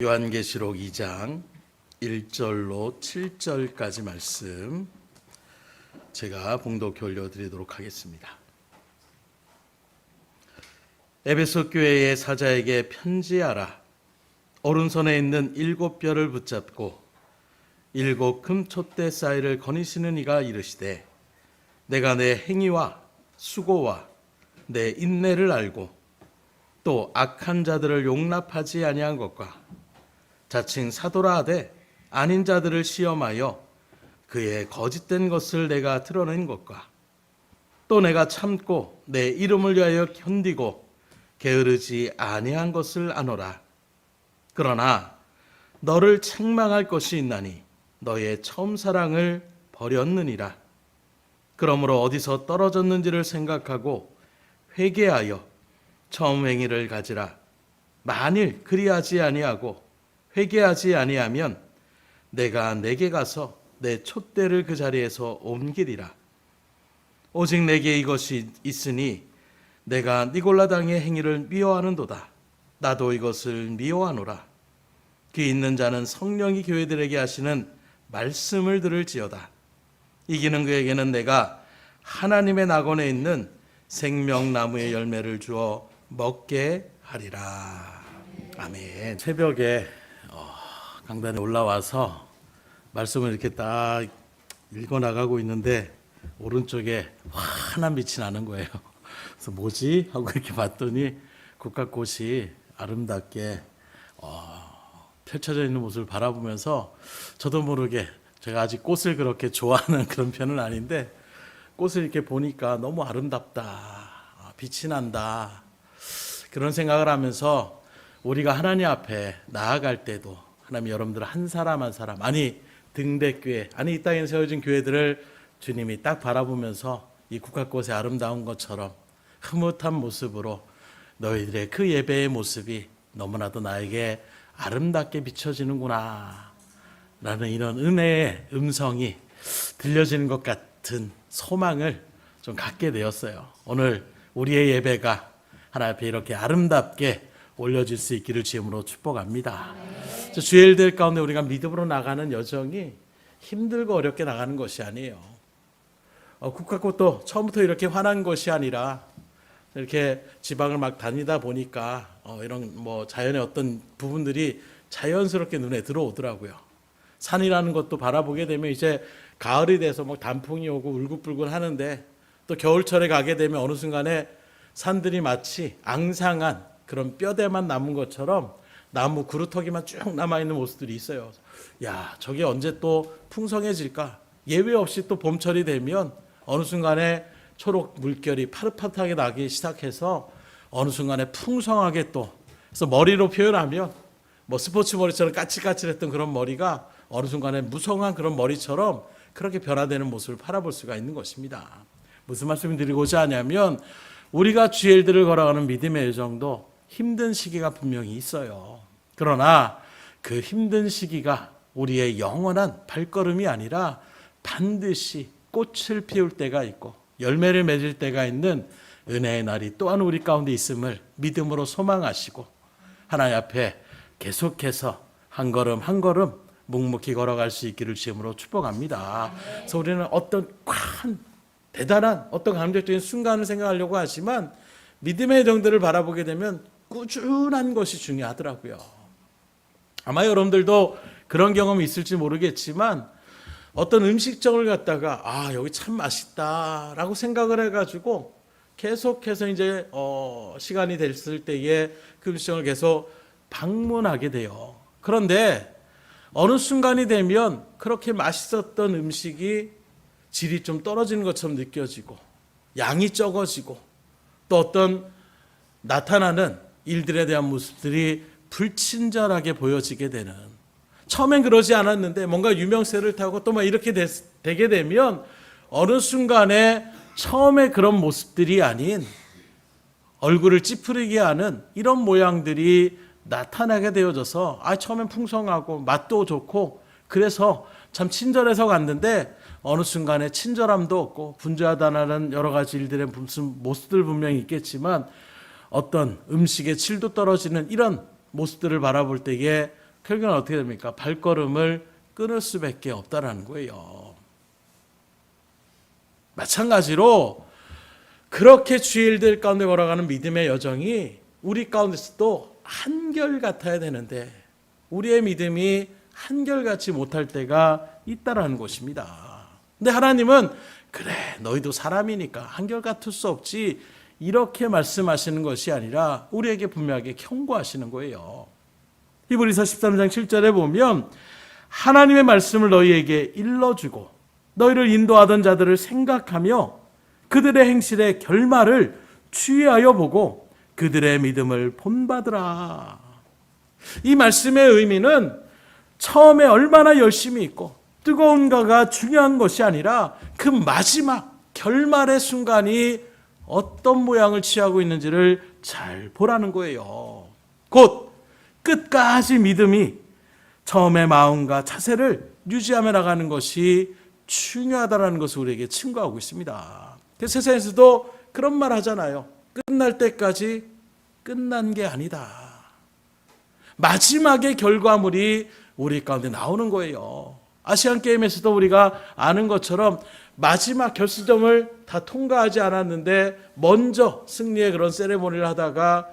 요한계시록 2장 1절로 7절까지 말씀 제가 봉독해 올려드리도록 하겠습니다. 에베소 교회의 사자에게 편지하라. 오른손에 있는 7뼈를 붙잡고 7 금촛대 사이를 거니시는 이가 이르시되, 내가 내 행위와 수고와 내 인내를 알고 또 악한 자들을 용납하지 아니한 것과 자칭 사도라 하되 아닌 자들을 시험하여 그의 거짓된 것을 내가 드러낸 것과 또 내가 참고 내 이름을 위하여 견디고 게으르지 아니한 것을 아노라. 그러나 너를 책망할 것이 있나니 너의 처음 사랑을 버렸느니라. 그러므로 어디서 떨어졌는지를 생각하고 회개하여 처음 행위를 가지라. 만일 그리하지 아니하고 회개하지 아니하면 내가 내게 가서 내 촛대를 그 자리에서 옮기리라. 오직 내게 이것이 있으니 내가 니골라당의 행위를 미워하는도다. 나도 이것을 미워하노라. 귀 있는 자는 성령이 교회들에게 하시는 말씀을 들을지어다. 이기는 그에게는 내가 하나님의 낙원에 있는 생명나무의 열매를 주어 먹게 하리라. 아멘. 새벽에 강단에 올라와서 말씀을 이렇게 딱 읽어나가고 있는데 오른쪽에 환한 빛이 나는 거예요. 그래서 뭐지? 하고 이렇게 봤더니 국화꽃이 아름답게 펼쳐져 있는 모습을 바라보면서 저도 모르게, 제가 아직 꽃을 그렇게 좋아하는 그런 편은 아닌데 꽃을 이렇게 보니까 너무 아름답다, 빛이 난다, 그런 생각을 하면서 우리가 하나님 앞에 나아갈 때도 하나님 여러분들 한 사람 한 사람, 아니 등대교회, 아니 이 땅에 세워진 교회들을 주님이 딱 바라보면서 이 국화꽃의 아름다운 것처럼 흐뭇한 모습으로 너희들의 그 예배의 모습이 너무나도 나에게 아름답게 비춰지는구나 라는 이런 은혜의 음성이 들려지는 것 같은 소망을 좀 갖게 되었어요. 오늘 우리의 예배가 하나님 앞에 이렇게 아름답게 올려질 수 있기를 주님으로 축복합니다. 주의 일들 가운데 우리가 믿음으로 나가는 여정이 힘들고 어렵게 나가는 것이 아니에요. 국화꽃도 처음부터 이렇게 환한 것이 아니라 이렇게 지방을 막 다니다 보니까 이런 자연의 어떤 부분들이 자연스럽게 눈에 들어오더라고요. 산이라는 것도 바라보게 되면 이제 가을이 돼서 단풍이 오고 울긋불긋 하는데, 또 겨울철에 가게 되면 어느 순간에 산들이 마치 앙상한 그런 뼈대만 남은 것처럼 나무 그루터기만 쭉 남아있는 모습들이 있어요. 야, 저게 언제 또 풍성해질까? 예외 없이 또 봄철이 되면 어느 순간에 초록 물결이 파릇파릇하게 나기 시작해서 어느 순간에 풍성하게 또, 그래서 머리로 표현하면 스포츠 머리처럼 까칠까칠했던 그런 머리가 어느 순간에 무성한 그런 머리처럼 그렇게 변화되는 모습을 바라볼 수가 있는 것입니다. 무슨 말씀을 드리고자 하냐면, 우리가 주의 일들을 걸어가는 믿음의 여정도 힘든 시기가 분명히 있어요. 그러나 그 힘든 시기가 우리의 영원한 발걸음이 아니라 반드시 꽃을 피울 때가 있고 열매를 맺을 때가 있는 은혜의 날이 또한 우리 가운데 있음을 믿음으로 소망하시고 하나님 앞에 계속해서 한 걸음 한 걸음 묵묵히 걸어갈 수 있기를 주님으로 축복합니다. 그래서 우리는 어떤 대단한 어떤 감격적인 순간을 생각하려고 하지만 믿음의 정도를 바라보게 되면 꾸준한 것이 중요하더라고요. 아마 여러분들도 그런 경험이 있을지 모르겠지만 어떤 음식점을 갔다가 여기 참 맛있다라고 생각을 해가지고 계속해서 이제 시간이 됐을 때에 그 음식점을 계속 방문하게 돼요. 그런데 어느 순간이 되면 그렇게 맛있었던 음식이 질이 좀 떨어지는 것처럼 느껴지고 양이 적어지고 또 어떤 나타나는 일들에 대한 모습들이 불친절하게 보여지게 되는, 처음엔 그러지 않았는데 뭔가 유명세를 타고 또 이렇게 되게 되면 어느 순간에 처음에 그런 모습들이 아닌 얼굴을 찌푸리게 하는 이런 모양들이 나타나게 되어져서 처음엔 풍성하고 맛도 좋고 그래서 참 친절해서 갔는데 어느 순간에 친절함도 없고 분주하다는 여러 가지 일들의 무슨 모습들 분명히 있겠지만 어떤 음식의 질도 떨어지는 이런 모습들을 바라볼 때에 결국은 어떻게 됩니까? 발걸음을 끊을 수밖에 없다라는 거예요. 마찬가지로 그렇게 주의 일들 가운데 걸어가는 믿음의 여정이 우리 가운데서도 한결같아야 되는데 우리의 믿음이 한결같이 못할 때가 있다라는 것입니다. 근데 하나님은 그래 너희도 사람이니까 한결같을 수 없지 이렇게 말씀하시는 것이 아니라 우리에게 분명하게 경고하시는 거예요. 히브리서 13장 7절에 보면 하나님의 말씀을 너희에게 일러주고 너희를 인도하던 자들을 생각하며 그들의 행실의 결말을 주의하여 보고 그들의 믿음을 본받으라. 이 말씀의 의미는 처음에 얼마나 열심히 있고 뜨거운가가 중요한 것이 아니라 그 마지막 결말의 순간이 어떤 모양을 취하고 있는지를 잘 보라는 거예요. 곧 끝까지 믿음이 처음의 마음과 자세를 유지하며 나가는 것이 중요하다는 것을 우리에게 증거하고 있습니다. 세상에서도 그런 말 하잖아요. 끝날 때까지 끝난 게 아니다. 마지막의 결과물이 우리 가운데 나오는 거예요. 아시안게임에서도 우리가 아는 것처럼 마지막 결승점을 다 통과하지 않았는데 먼저 승리의 그런 세레모니를 하다가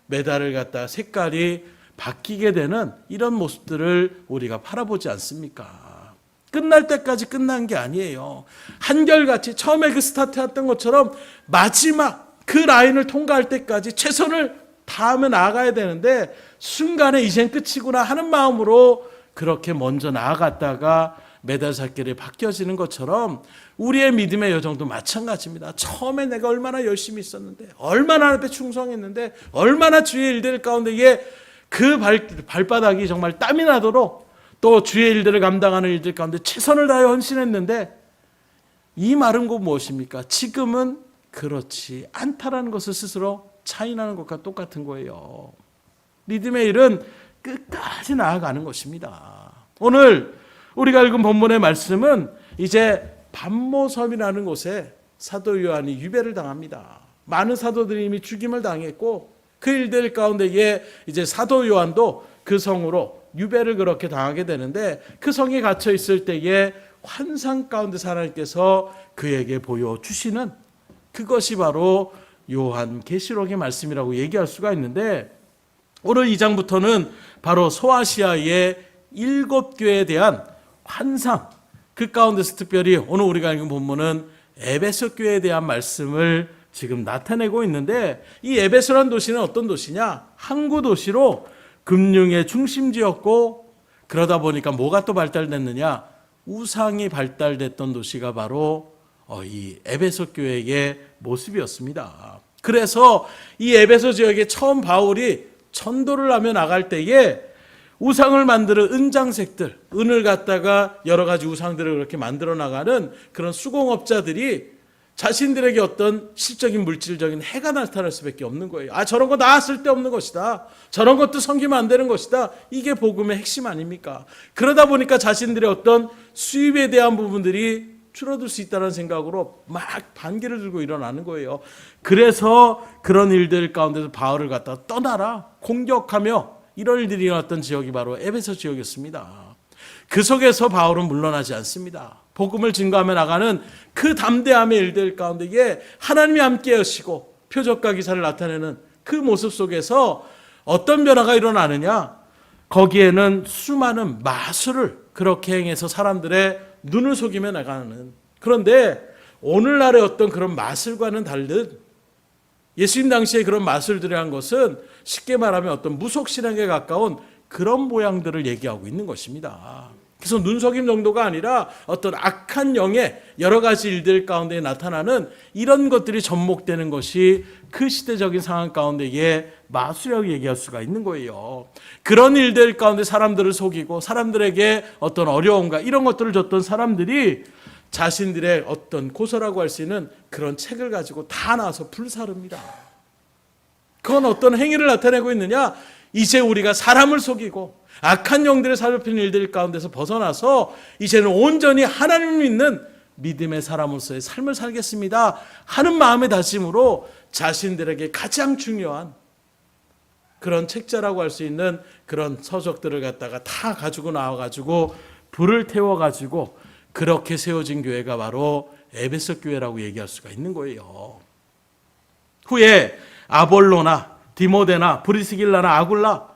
메달을 갖다 색깔이 바뀌게 되는 이런 모습들을 우리가 바라보지 않습니까? 끝날 때까지 끝난 게 아니에요. 한결같이 처음에 그 스타트 했던 것처럼 마지막 그 라인을 통과할 때까지 최선을 다하며 나아가야 되는데 순간에 이젠 끝이구나 하는 마음으로 그렇게 먼저 나아갔다가 메달 살길이 바뀌어지는 것처럼 우리의 믿음의 여정도 마찬가지입니다. 처음에 내가 얼마나 열심히 있었는데 얼마나 하나님께 충성했는데 얼마나 주의 일들 가운데 그 발바닥이 정말 땀이 나도록 또 주의 일들을 감당하는 일들 가운데 최선을 다해 헌신했는데 이 말은 곧 무엇입니까? 지금은 그렇지 않다라는 것을 스스로 차인하는 것과 똑같은 거예요. 믿음의 일은 끝까지 나아가는 것입니다. 오늘 우리가 읽은 본문의 말씀은 이제 반모섬이라는 곳에 사도 요한이 유배를 당합니다. 많은 사도들이 이미 죽임을 당했고 그 일들 가운데에 이제 사도 요한도 그 성으로 유배를 그렇게 당하게 되는데 그 성에 갇혀 있을 때에 환상 가운데서 하나님께서 그에게 보여주시는 그것이 바로 요한계시록의 말씀이라고 얘기할 수가 있는데 오늘 2장부터는 바로 소아시아의 7교회에 대한 환상 그 가운데서 특별히 오늘 우리가 읽은 본문은 에베소 교회에 대한 말씀을 지금 나타내고 있는데 이 에베소라는 도시는 어떤 도시냐? 항구 도시로 금융의 중심지였고 그러다 보니까 뭐가 또 발달됐느냐? 우상이 발달됐던 도시가 바로 이 에베소 교회의 모습이었습니다. 그래서 이 에베소 지역에 처음 바울이 전도를 하며 나갈 때에 우상을 만드는 은장색들, 은을 갖다가 여러 가지 우상들을 그렇게 만들어 나가는 그런 수공업자들이 자신들에게 어떤 실적인 물질적인 해가 나타날 수밖에 없는 거예요. 저런 거 나왔을 때 없는 것이다. 저런 것도 섬기면 안 되는 것이다. 이게 복음의 핵심 아닙니까? 그러다 보니까 자신들의 어떤 수입에 대한 부분들이 줄어들 수 있다는 생각으로 막 반기를 들고 일어나는 거예요. 그래서 그런 일들 가운데서 바울을 갖다 떠나라 공격하며 이런 일들이 일어났던 지역이 바로 에베소 지역이었습니다. 그 속에서 바울은 물러나지 않습니다. 복음을 증거하며 나가는 그 담대함의 일들 가운데에 하나님이 함께 하시고 표적과 기사를 나타내는 그 모습 속에서 어떤 변화가 일어나느냐? 거기에는 수많은 마술을 그렇게 행해서 사람들의 눈을 속이며 나가는 그런데 오늘날의 어떤 그런 마술과는 다른 예수님 당시에 그런 마술들이 한 것은 쉽게 말하면 어떤 무속신앙에 가까운 그런 모양들을 얘기하고 있는 것입니다. 그래서 눈속임 정도가 아니라 어떤 악한 영의 여러 가지 일들 가운데 나타나는 이런 것들이 접목되는 것이 그 시대적인 상황 가운데에 마술이라고 얘기할 수가 있는 거예요. 그런 일들 가운데 사람들을 속이고 사람들에게 어떤 어려움과 이런 것들을 줬던 사람들이 자신들의 어떤 고서라고 할 수 있는 그런 책을 가지고 다 나와서 불사릅니다. 그건 어떤 행위를 나타내고 있느냐? 이제 우리가 사람을 속이고 악한 영들의 살펴는 일들 가운데서 벗어나서 이제는 온전히 하나님을 믿는 믿음의 사람으로서의 삶을 살겠습니다 하는 마음의 다짐으로 자신들에게 가장 중요한 그런 책자라고 할 수 있는 그런 서적들을 갖다가 다 가지고 나와가지고 불을 태워가지고 그렇게 세워진 교회가 바로 에베소 교회라고 얘기할 수가 있는 거예요. 후에 아볼로나 디모데나 브리스길라나 아굴라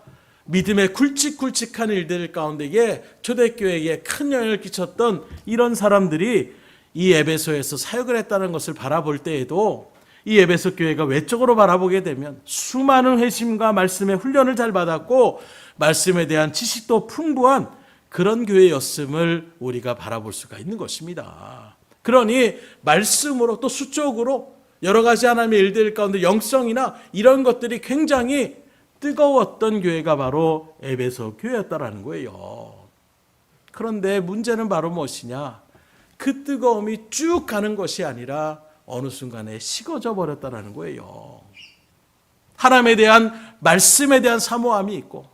믿음의 굵직굵직한 일들 가운데에 초대교회에 큰 영향을 끼쳤던 이런 사람들이 이 에베소에서 사역을 했다는 것을 바라볼 때에도 이 에베소 교회가 외적으로 바라보게 되면 수많은 회심과 말씀의 훈련을 잘 받았고 말씀에 대한 지식도 풍부한 그런 교회였음을 우리가 바라볼 수가 있는 것입니다. 그러니 말씀으로 또 수적으로 여러 가지 하나님의 일들 가운데 영성이나 이런 것들이 굉장히 뜨거웠던 교회가 바로 에베소 교회였다라는 거예요. 그런데 문제는 바로 무엇이냐? 그 뜨거움이 쭉 가는 것이 아니라 어느 순간에 식어져 버렸다라는 거예요. 하나님에 대한 말씀에 대한 사모함이 있고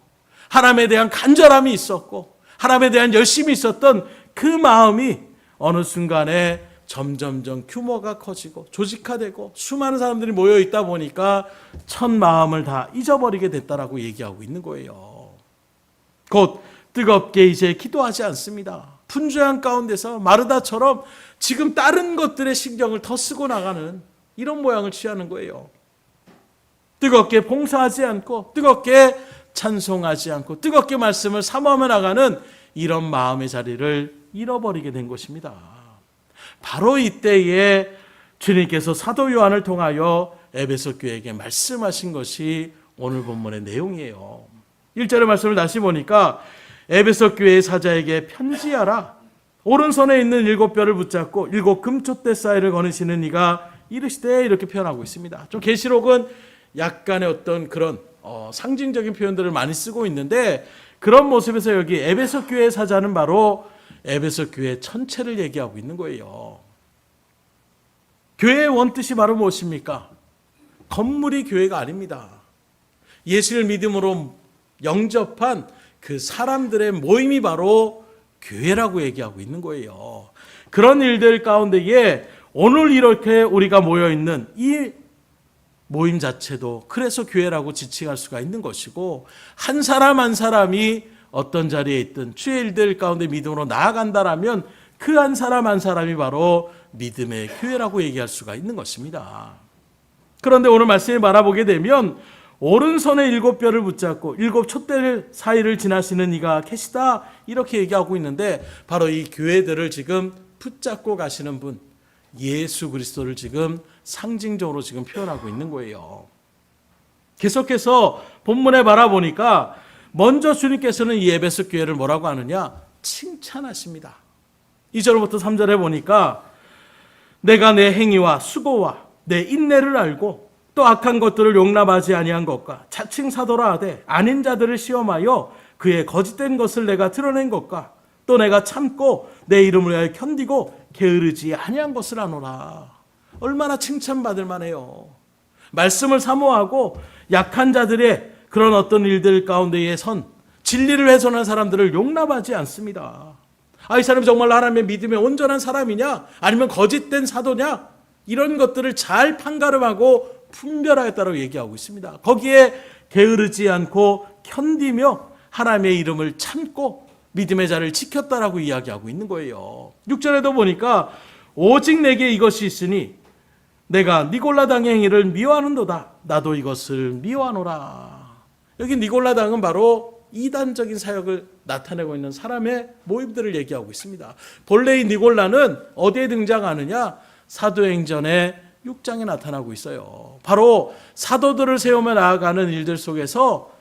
하나님에 대한 간절함이 있었고 하나님에 대한 열심이 있었던 그 마음이 어느 순간에 점점점 규모가 커지고 조직화되고 수많은 사람들이 모여 있다 보니까 첫 마음을 다 잊어버리게 됐다라고 얘기하고 있는 거예요. 곧 뜨겁게 이제 기도하지 않습니다. 분주한 가운데서 마르다처럼 지금 다른 것들의 신경을 더 쓰고 나가는 이런 모양을 취하는 거예요. 뜨겁게 봉사하지 않고 뜨겁게 찬송하지 않고 뜨겁게 말씀을 사모하며 나가는 이런 마음의 자리를 잃어버리게 된 것입니다. 바로 이때에 주님께서 사도 요한을 통하여 에베소 교회에게 말씀하신 것이 오늘 본문의 내용이에요. 1절의 말씀을 다시 보니까 에베소 교회의 사자에게 편지하라. 오른손에 있는 7뼈를 붙잡고 7 금촛대 사이를 거느시는 이가 이르시되 이렇게 표현하고 있습니다. 좀 계시록은 약간의 어떤 그런 상징적인 표현들을 많이 쓰고 있는데 그런 모습에서 여기 에베소 교회의 사자는 바로 에베소 교회 전체를 얘기하고 있는 거예요. 교회의 원뜻이 바로 무엇입니까? 건물이 교회가 아닙니다. 예수를 믿음으로 영접한 그 사람들의 모임이 바로 교회라고 얘기하고 있는 거예요. 그런 일들 가운데에 오늘 이렇게 우리가 모여있는 이 모임 자체도 그래서 교회라고 지칭할 수가 있는 것이고 한 사람 한 사람이 어떤 자리에 있든 주의 일들 가운데 믿음으로 나아간다라면 그 한 사람 한 사람이 바로 믿음의 교회라고 얘기할 수가 있는 것입니다. 그런데 오늘 말씀을 바라보게 되면 오른손에 7뼈를 붙잡고 7 촛대 사이를 지나시는 이가 계시다 이렇게 얘기하고 있는데 바로 이 교회들을 지금 붙잡고 가시는 분 예수 그리스도를 지금 상징적으로 지금 표현하고 있는 거예요. 계속해서 본문에 바라보니까 먼저 주님께서는 이 에베소 교회를 뭐라고 하느냐? 칭찬하십니다. 2절부터 3절에 보니까 내가 내 행위와 수고와 내 인내를 알고 또 악한 것들을 용납하지 아니한 것과 자칭 사도라 하되 아닌 자들을 시험하여 그의 거짓된 것을 내가 드러낸 것과 또 내가 참고 내 이름을 위하여 견디고 게으르지 아니한 것을 아노라. 얼마나 칭찬받을 만해요. 말씀을 사모하고 약한 자들의 그런 어떤 일들 가운데에 선 진리를 훼손한 사람들을 용납하지 않습니다. 이 사람이 정말 하나님의 믿음에 온전한 사람이냐 아니면 거짓된 사도냐 이런 것들을 잘 판가름하고 분별하였다고 얘기하고 있습니다. 거기에 게으르지 않고 견디며 하나님의 이름을 참고 믿음의 자를 지켰다라고 이야기하고 있는 거예요. 6절에도 보니까 오직 내게 이것이 있으니 내가 니골라당의 행위를 미워하는도다. 나도 이것을 미워하노라. 여기 니골라당은 바로 이단적인 사역을 나타내고 있는 사람의 모임들을 얘기하고 있습니다. 본래 이 니골라는 어디에 등장하느냐? 사도행전의 6장에 나타나고 있어요. 바로 사도들을 세우며 나아가는 일들 속에서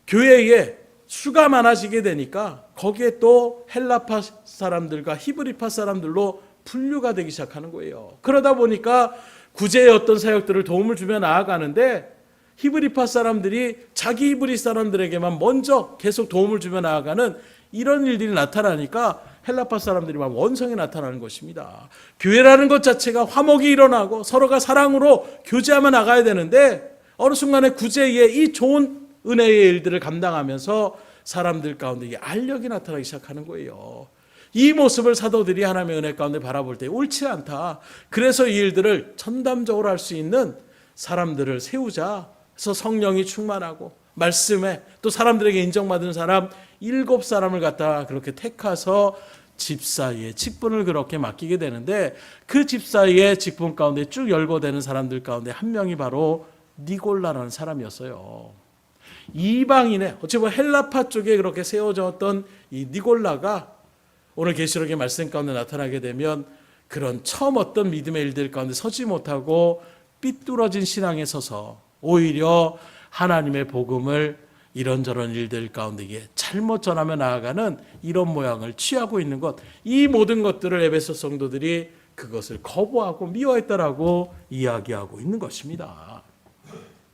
교회에 수가 많아지게 되니까 거기에 또 헬라파 사람들과 히브리파 사람들로 분류가 되기 시작하는 거예요. 그러다 보니까 구제의 어떤 사역들을 도움을 주며 나아가는데 히브리파 사람들이 자기 히브리 사람들에게만 먼저 계속 도움을 주며 나아가는 이런 일들이 나타나니까 헬라파 사람들이 막 원성이 나타나는 것입니다. 교회라는 것 자체가 화목이 일어나고 서로가 사랑으로 교제하며 나가야 되는데 어느 순간에 구제의 이 좋은 은혜의 일들을 감당하면서 사람들 가운데 이 알력이 나타나기 시작하는 거예요. 이 모습을 사도들이 하나님의 은혜 가운데 바라볼 때 옳지 않다. 그래서 이 일들을 전담적으로 할 수 있는 사람들을 세우자. 그래서 성령이 충만하고 말씀에 또 사람들에게 인정받은 사람 7사람을 갖다 그렇게 택해서 집사의 직분을 그렇게 맡기게 되는데, 그 집사의 직분 가운데 쭉 열거되는 사람들 가운데 한 명이 바로 니골라라는 사람이었어요. 이방인의 어찌 보면 헬라파 쪽에 그렇게 세워졌던 이 니골라가 오늘 계시록의 말씀 가운데 나타나게 되면 그런 처음 어떤 믿음의 일들 가운데 서지 못하고 삐뚤어진 신앙에 서서 오히려 하나님의 복음을 이런저런 일들 가운데 잘못 전하며 나아가는 이런 모양을 취하고 있는 것, 이 모든 것들을 에베소 성도들이 그것을 거부하고 미워했다라고 이야기하고 있는 것입니다.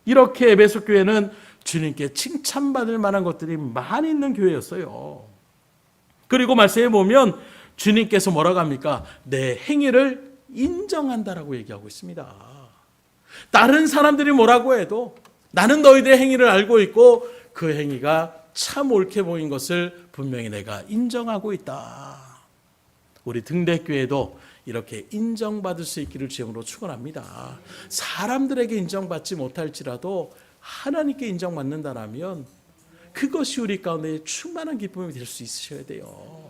이렇게 에베소 교회는 주님께 칭찬받을 만한 것들이 많이 있는 교회였어요. 그리고 말씀에 보면 주님께서 뭐라고 합니까? 내 행위를 인정한다라고 얘기하고 있습니다. 다른 사람들이 뭐라고 해도 나는 너희들의 행위를 알고 있고 그 행위가 참 옳게 보인 것을 분명히 내가 인정하고 있다. 우리 등대교회도 이렇게 인정받을 수 있기를 주님으로 축원합니다. 사람들에게 인정받지 못할지라도 하나님께 인정받는다라면 그것이 우리 가운데 충만한 기쁨이 될 수 있으셔야 돼요.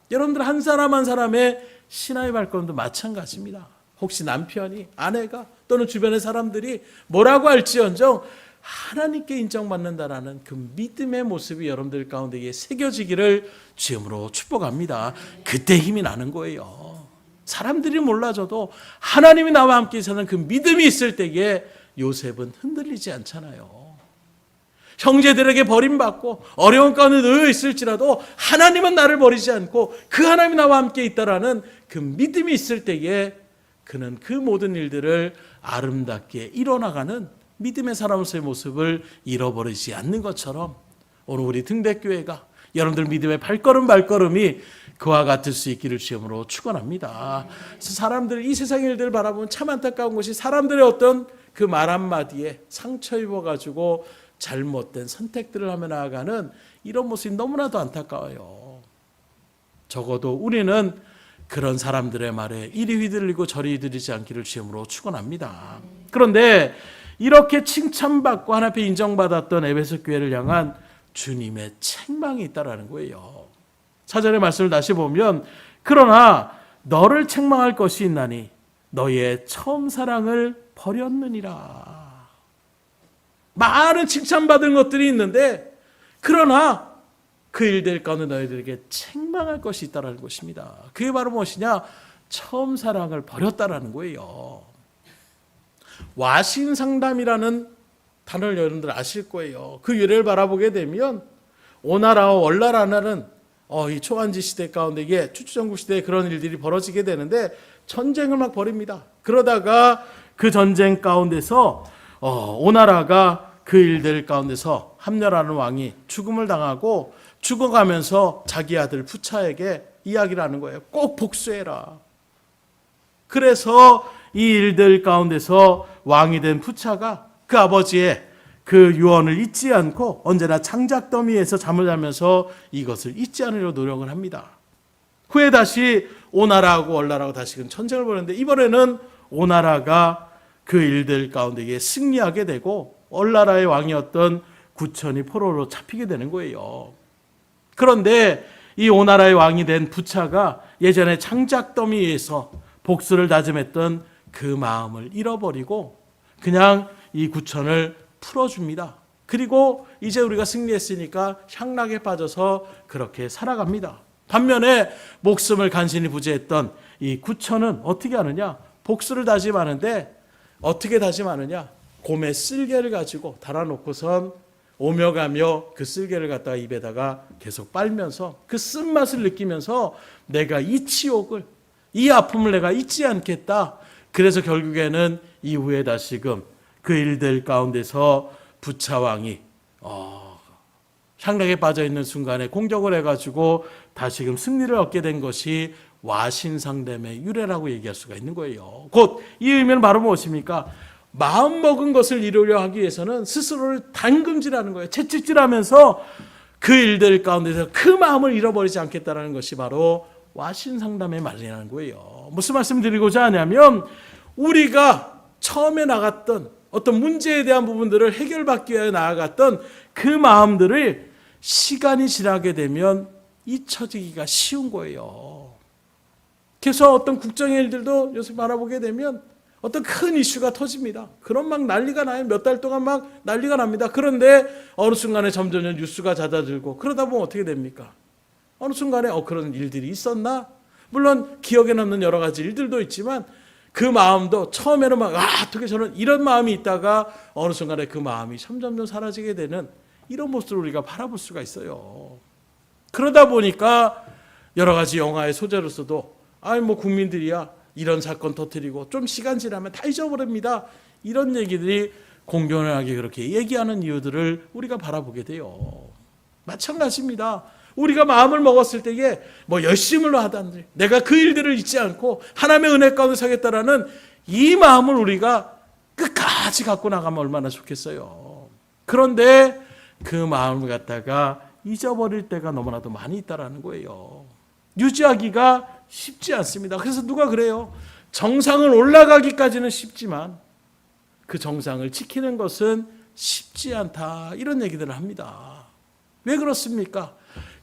여러분들 한 사람 한 사람의 신앙의 발걸음도 마찬가지입니다. 혹시 남편이, 아내가 또는 주변의 사람들이 뭐라고 할지언정 하나님께 인정받는다라는 그 믿음의 모습이 여러분들 가운데 새겨지기를 주님으로 축복합니다. 그때 힘이 나는 거예요. 사람들이 몰라줘도 하나님이 나와 함께 사는 그 믿음이 있을 때에 요셉은 흔들리지 않잖아요. 형제들에게 버림받고 어려운 가운데 놓여 있을지라도 하나님은 나를 버리지 않고 그 하나님이 나와 함께 있다라는 그 믿음이 있을 때에 그는 그 모든 일들을 아름답게 이뤄나가는 믿음의 사람으로서의 모습을 잃어버리지 않는 것처럼 오늘 우리 등대교회가 여러분들 믿음의 발걸음이 그와 같을 수 있기를 주님으로 축원합니다. 그래서 사람들, 이 세상 일들을 바라보면 참 안타까운 것이 사람들의 어떤 그 말 한마디에 상처 입어가지고 잘못된 선택들을 하며 나아가는 이런 모습이 너무나도 안타까워요. 적어도 우리는 그런 사람들의 말에 이리 휘둘리고 저리 휘둘리지 않기를 주님으로 축원합니다. 그런데 이렇게 칭찬받고 하나님 앞에 인정받았던 에베소 교회를 향한 주님의 책망이 있다라는 거예요. 4절의 말씀을 다시 보면 그러나 너를 책망할 것이 있나니 너의 처음 사랑을 버렸느니라. 많은 칭찬받은 것들이 있는데 그러나 그 일들 가운데 너희들에게 책망할 것이 있다는 것입니다. 그게 바로 무엇이냐? 처음 사랑을 버렸다라는 거예요. 와신상담이라는 단어를 여러분들 아실 거예요. 그 유래를 바라보게 되면 오나라와 월나라는 이 초안지 시대 가운데 이게 추추전국 시대에 그런 일들이 벌어지게 되는데 전쟁을 막 벌입니다. 그러다가 그 전쟁 가운데서 오나라가 그 일들 가운데서 함렬하는 왕이 죽음을 당하고 죽어가면서 자기 아들 푸차에게 이야기를 하는 거예요. 꼭 복수해라. 그래서 이 일들 가운데서 왕이 된 푸차가 그 아버지의 그 유언을 잊지 않고 언제나 장작더미에서 잠을 자면서 이것을 잊지 않으려 노력을 합니다. 후에 다시 오나라하고 월나라하고 다시금 전쟁을 벌였는데 이번에는 오나라가 그 일들 가운데 승리하게 되고 월나라의 왕이었던 구천이 포로로 잡히게 되는 거예요. 그런데 이 오나라의 왕이 된 부차가 예전에 장작더미에서 복수를 다짐했던 그 마음을 잃어버리고 그냥 이 구천을 풀어줍니다. 그리고 이제 우리가 승리했으니까 향락에 빠져서 그렇게 살아갑니다. 반면에 목숨을 간신히 부지했던 이 구천은 어떻게 하느냐? 복수를 다짐하는데 어떻게 다짐하느냐? 곰의 쓸개를 가지고 달아놓고선 오며 가며 그 쓸개를 갖다가 입에다가 계속 빨면서 그 쓴맛을 느끼면서 내가 이 치욕을, 이 아픔을 내가 잊지 않겠다. 그래서 결국에는 이후에 다시금 그 일들 가운데서 부차왕이 향락에 빠져있는 순간에 공격을 해가지고 다시금 승리를 얻게 된 것이 와신상담의 유래라고 얘기할 수가 있는 거예요. 곧 이 의미는 바로 무엇입니까? 마음먹은 것을 이루려 하기 위해서는 스스로를 단금질하는 거예요. 채찍질하면서 그 일들 가운데서 그 마음을 잃어버리지 않겠다는 것이 바로 와신상담의 말이라는 거예요. 무슨 말씀 드리고자 하냐면 우리가 처음에 나갔던 어떤 문제에 대한 부분들을 해결받기 위해 나아갔던 그 마음들을 시간이 지나게 되면 잊혀지기가 쉬운 거예요. 그래서 어떤 국정의 일들도 요새 바라보게 되면 어떤 큰 이슈가 터집니다. 그럼 막 난리가 나요. 몇 달 동안 막 난리가 납니다. 그런데 어느 순간에 점점 뉴스가 잦아들고 그러다 보면 어떻게 됩니까? 어느 순간에 그런 일들이 있었나? 물론 기억에 남는 여러 가지 일들도 있지만 그 마음도 처음에는 막 어떻게 저는 이런 마음이 있다가 어느 순간에 그 마음이 점점 사라지게 되는 이런 모습을 우리가 바라볼 수가 있어요. 그러다 보니까 여러 가지 영화의 소재로서도 국민들이야 이런 사건 터뜨리고 좀 시간 지나면 다 잊어버립니다. 이런 얘기들이 공견하게 그렇게 얘기하는 이유들을 우리가 바라보게 돼요. 마찬가지입니다. 우리가 마음을 먹었을 때에 열심을 하다니 내가 그 일들을 잊지 않고 하나님의 은혜 가운데 서겠다라는 이 마음을 우리가 끝까지 갖고 나가면 얼마나 좋겠어요. 그런데 그 마음을 갖다가 잊어버릴 때가 너무나도 많이 있다라는 거예요. 유지하기가 쉽지 않습니다. 그래서 누가 그래요? 정상을 올라가기까지는 쉽지만 그 정상을 지키는 것은 쉽지 않다. 이런 얘기들을 합니다. 왜 그렇습니까?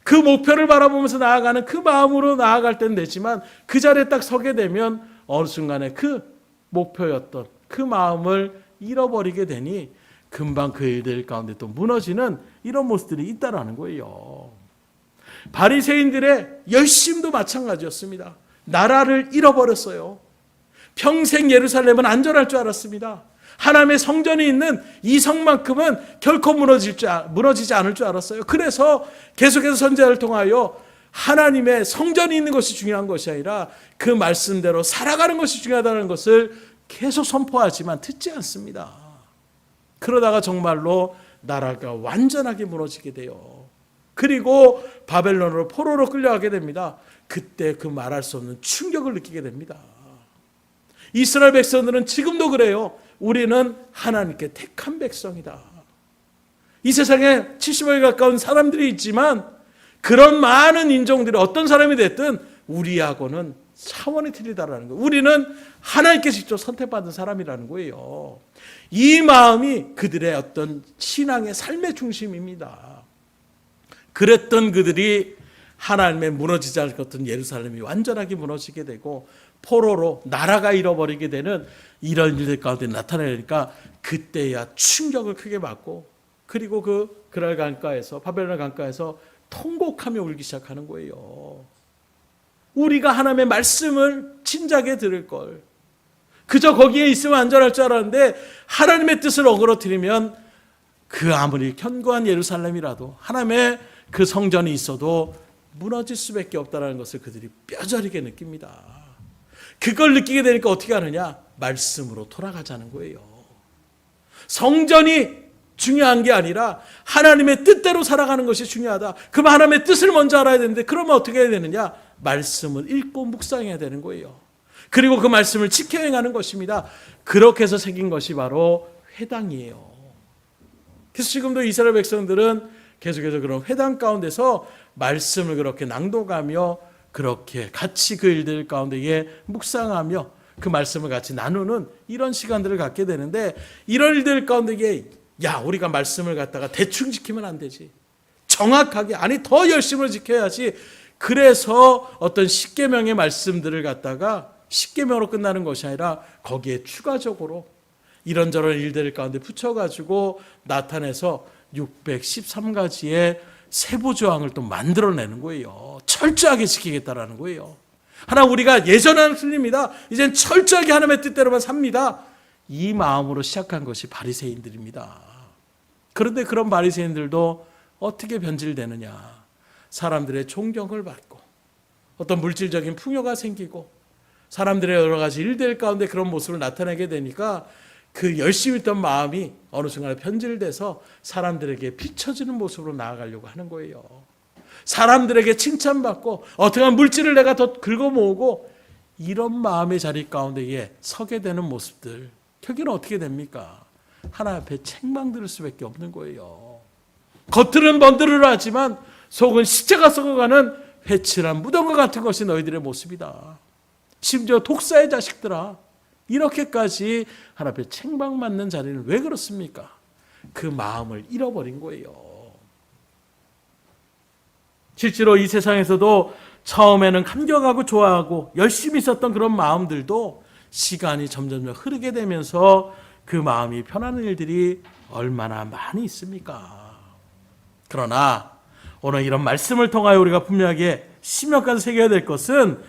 그 목표를 바라보면서 나아가는 그 마음으로 나아갈 때는 되지만 그 자리에 딱 서게 되면 어느 순간에 그 목표였던 그 마음을 잃어버리게 되니 금방 그 일들 가운데 또 무너지는 이런 모습들이 있다라는 거예요. 바리새인들의 열심도 마찬가지였습니다. 나라를 잃어버렸어요. 평생 예루살렘은 안전할 줄 알았습니다. 하나님의 성전이 있는 이 성만큼은 결코 무너지지 않을 줄 알았어요. 그래서 계속해서 선지자를 통하여 하나님의 성전이 있는 것이 중요한 것이 아니라 그 말씀대로 살아가는 것이 중요하다는 것을 계속 선포하지만 듣지 않습니다. 그러다가 정말로 나라가 완전하게 무너지게 돼요. 그리고 바벨론으로 포로로 끌려가게 됩니다. 그때 그 말할 수 없는 충격을 느끼게 됩니다. 이스라엘 백성들은 지금도 그래요. 우리는 하나님께 택한 백성이다. 이 세상에 70억에 가까운 사람들이 있지만 그런 많은 인종들이 어떤 사람이 됐든 우리하고는 차원이 틀리다라는 거예요. 우리는 하나님께 직접 선택받은 사람이라는 거예요. 이 마음이 그들의 어떤 신앙의 삶의 중심입니다. 그랬던 그들이 하나님의 무너지지 않을 것 같은 예루살렘이 완전하게 무너지게 되고 포로로 나라가 잃어버리게 되는 이런 일들 가운데 나타나니까 그때야 충격을 크게 받고 그리고 그랄 강가에서 바벨론 강가에서 통곡하며 울기 시작하는 거예요. 우리가 하나님의 말씀을 진작에 들을 걸. 그저 거기에 있으면 안전할 줄 알았는데 하나님의 뜻을 어그러뜨리면 그 아무리 견고한 예루살렘이라도 하나님의 그 성전이 있어도 무너질 수밖에 없다는 것을 그들이 뼈저리게 느낍니다. 그걸 느끼게 되니까 어떻게 하느냐? 말씀으로 돌아가자는 거예요. 성전이 중요한 게 아니라 하나님의 뜻대로 살아가는 것이 중요하다. 그럼 하나님의 뜻을 먼저 알아야 되는데 그러면 어떻게 해야 되느냐? 말씀을 읽고 묵상해야 되는 거예요. 그리고 그 말씀을 지켜 행하는 것입니다. 그렇게 해서 생긴 것이 바로 회당이에요. 그래서 지금도 이스라엘 백성들은 계속해서 그런 회당 가운데서 말씀을 그렇게 낭독하며 그렇게 같이 그 일들 가운데에 묵상하며 그 말씀을 같이 나누는 이런 시간들을 갖게 되는데 이런 일들 가운데에 우리가 말씀을 갖다가 대충 지키면 안 되지. 정확하게 더 열심을 지켜야지. 그래서 어떤 십계명의 말씀들을 갖다가 십계명으로 끝나는 것이 아니라 거기에 추가적으로 이런저런 일들 가운데 붙여가지고 나타내서 613가지의 세부 조항을 또 만들어내는 거예요. 철저하게 지키겠다라는 거예요. 하나 우리가 예전에는 틀립니다. 이젠 철저하게 하나님의 뜻대로만 삽니다. 이 마음으로 시작한 것이 바리새인들입니다. 그런데 그런 바리새인들도 어떻게 변질되느냐? 사람들의 존경을 받고 어떤 물질적인 풍요가 생기고 사람들의 여러 가지 일들 가운데 그런 모습을 나타내게 되니까 그 열심히 있던 마음이 어느 순간에 변질돼서 사람들에게 비춰지는 모습으로 나아가려고 하는 거예요. 사람들에게 칭찬받고 어떻게 하면 물질을 내가 더 긁어 모으고 이런 마음의 자리 가운데에 서게 되는 모습들 결국은 어떻게 됩니까? 하나님 앞에 책망 들을 수밖에 없는 거예요. 겉으로는 번들으려 하지만 속은 시체가 썩어가는 회칠한 무덤과 같은 것이 너희들의 모습이다. 심지어 독사의 자식들아 이렇게까지 하나님 앞에 책망받는 자리는 왜 그렇습니까? 그 마음을 잃어버린 거예요. 실제로 이 세상에서도 처음에는 감격하고 좋아하고 열심히 있었던 그런 마음들도 시간이 점점 흐르게 되면서 그 마음이 편하는 일들이 얼마나 많이 있습니까? 그러나 오늘 이런 말씀을 통하여 우리가 분명하게 심령까지 새겨야 될 것은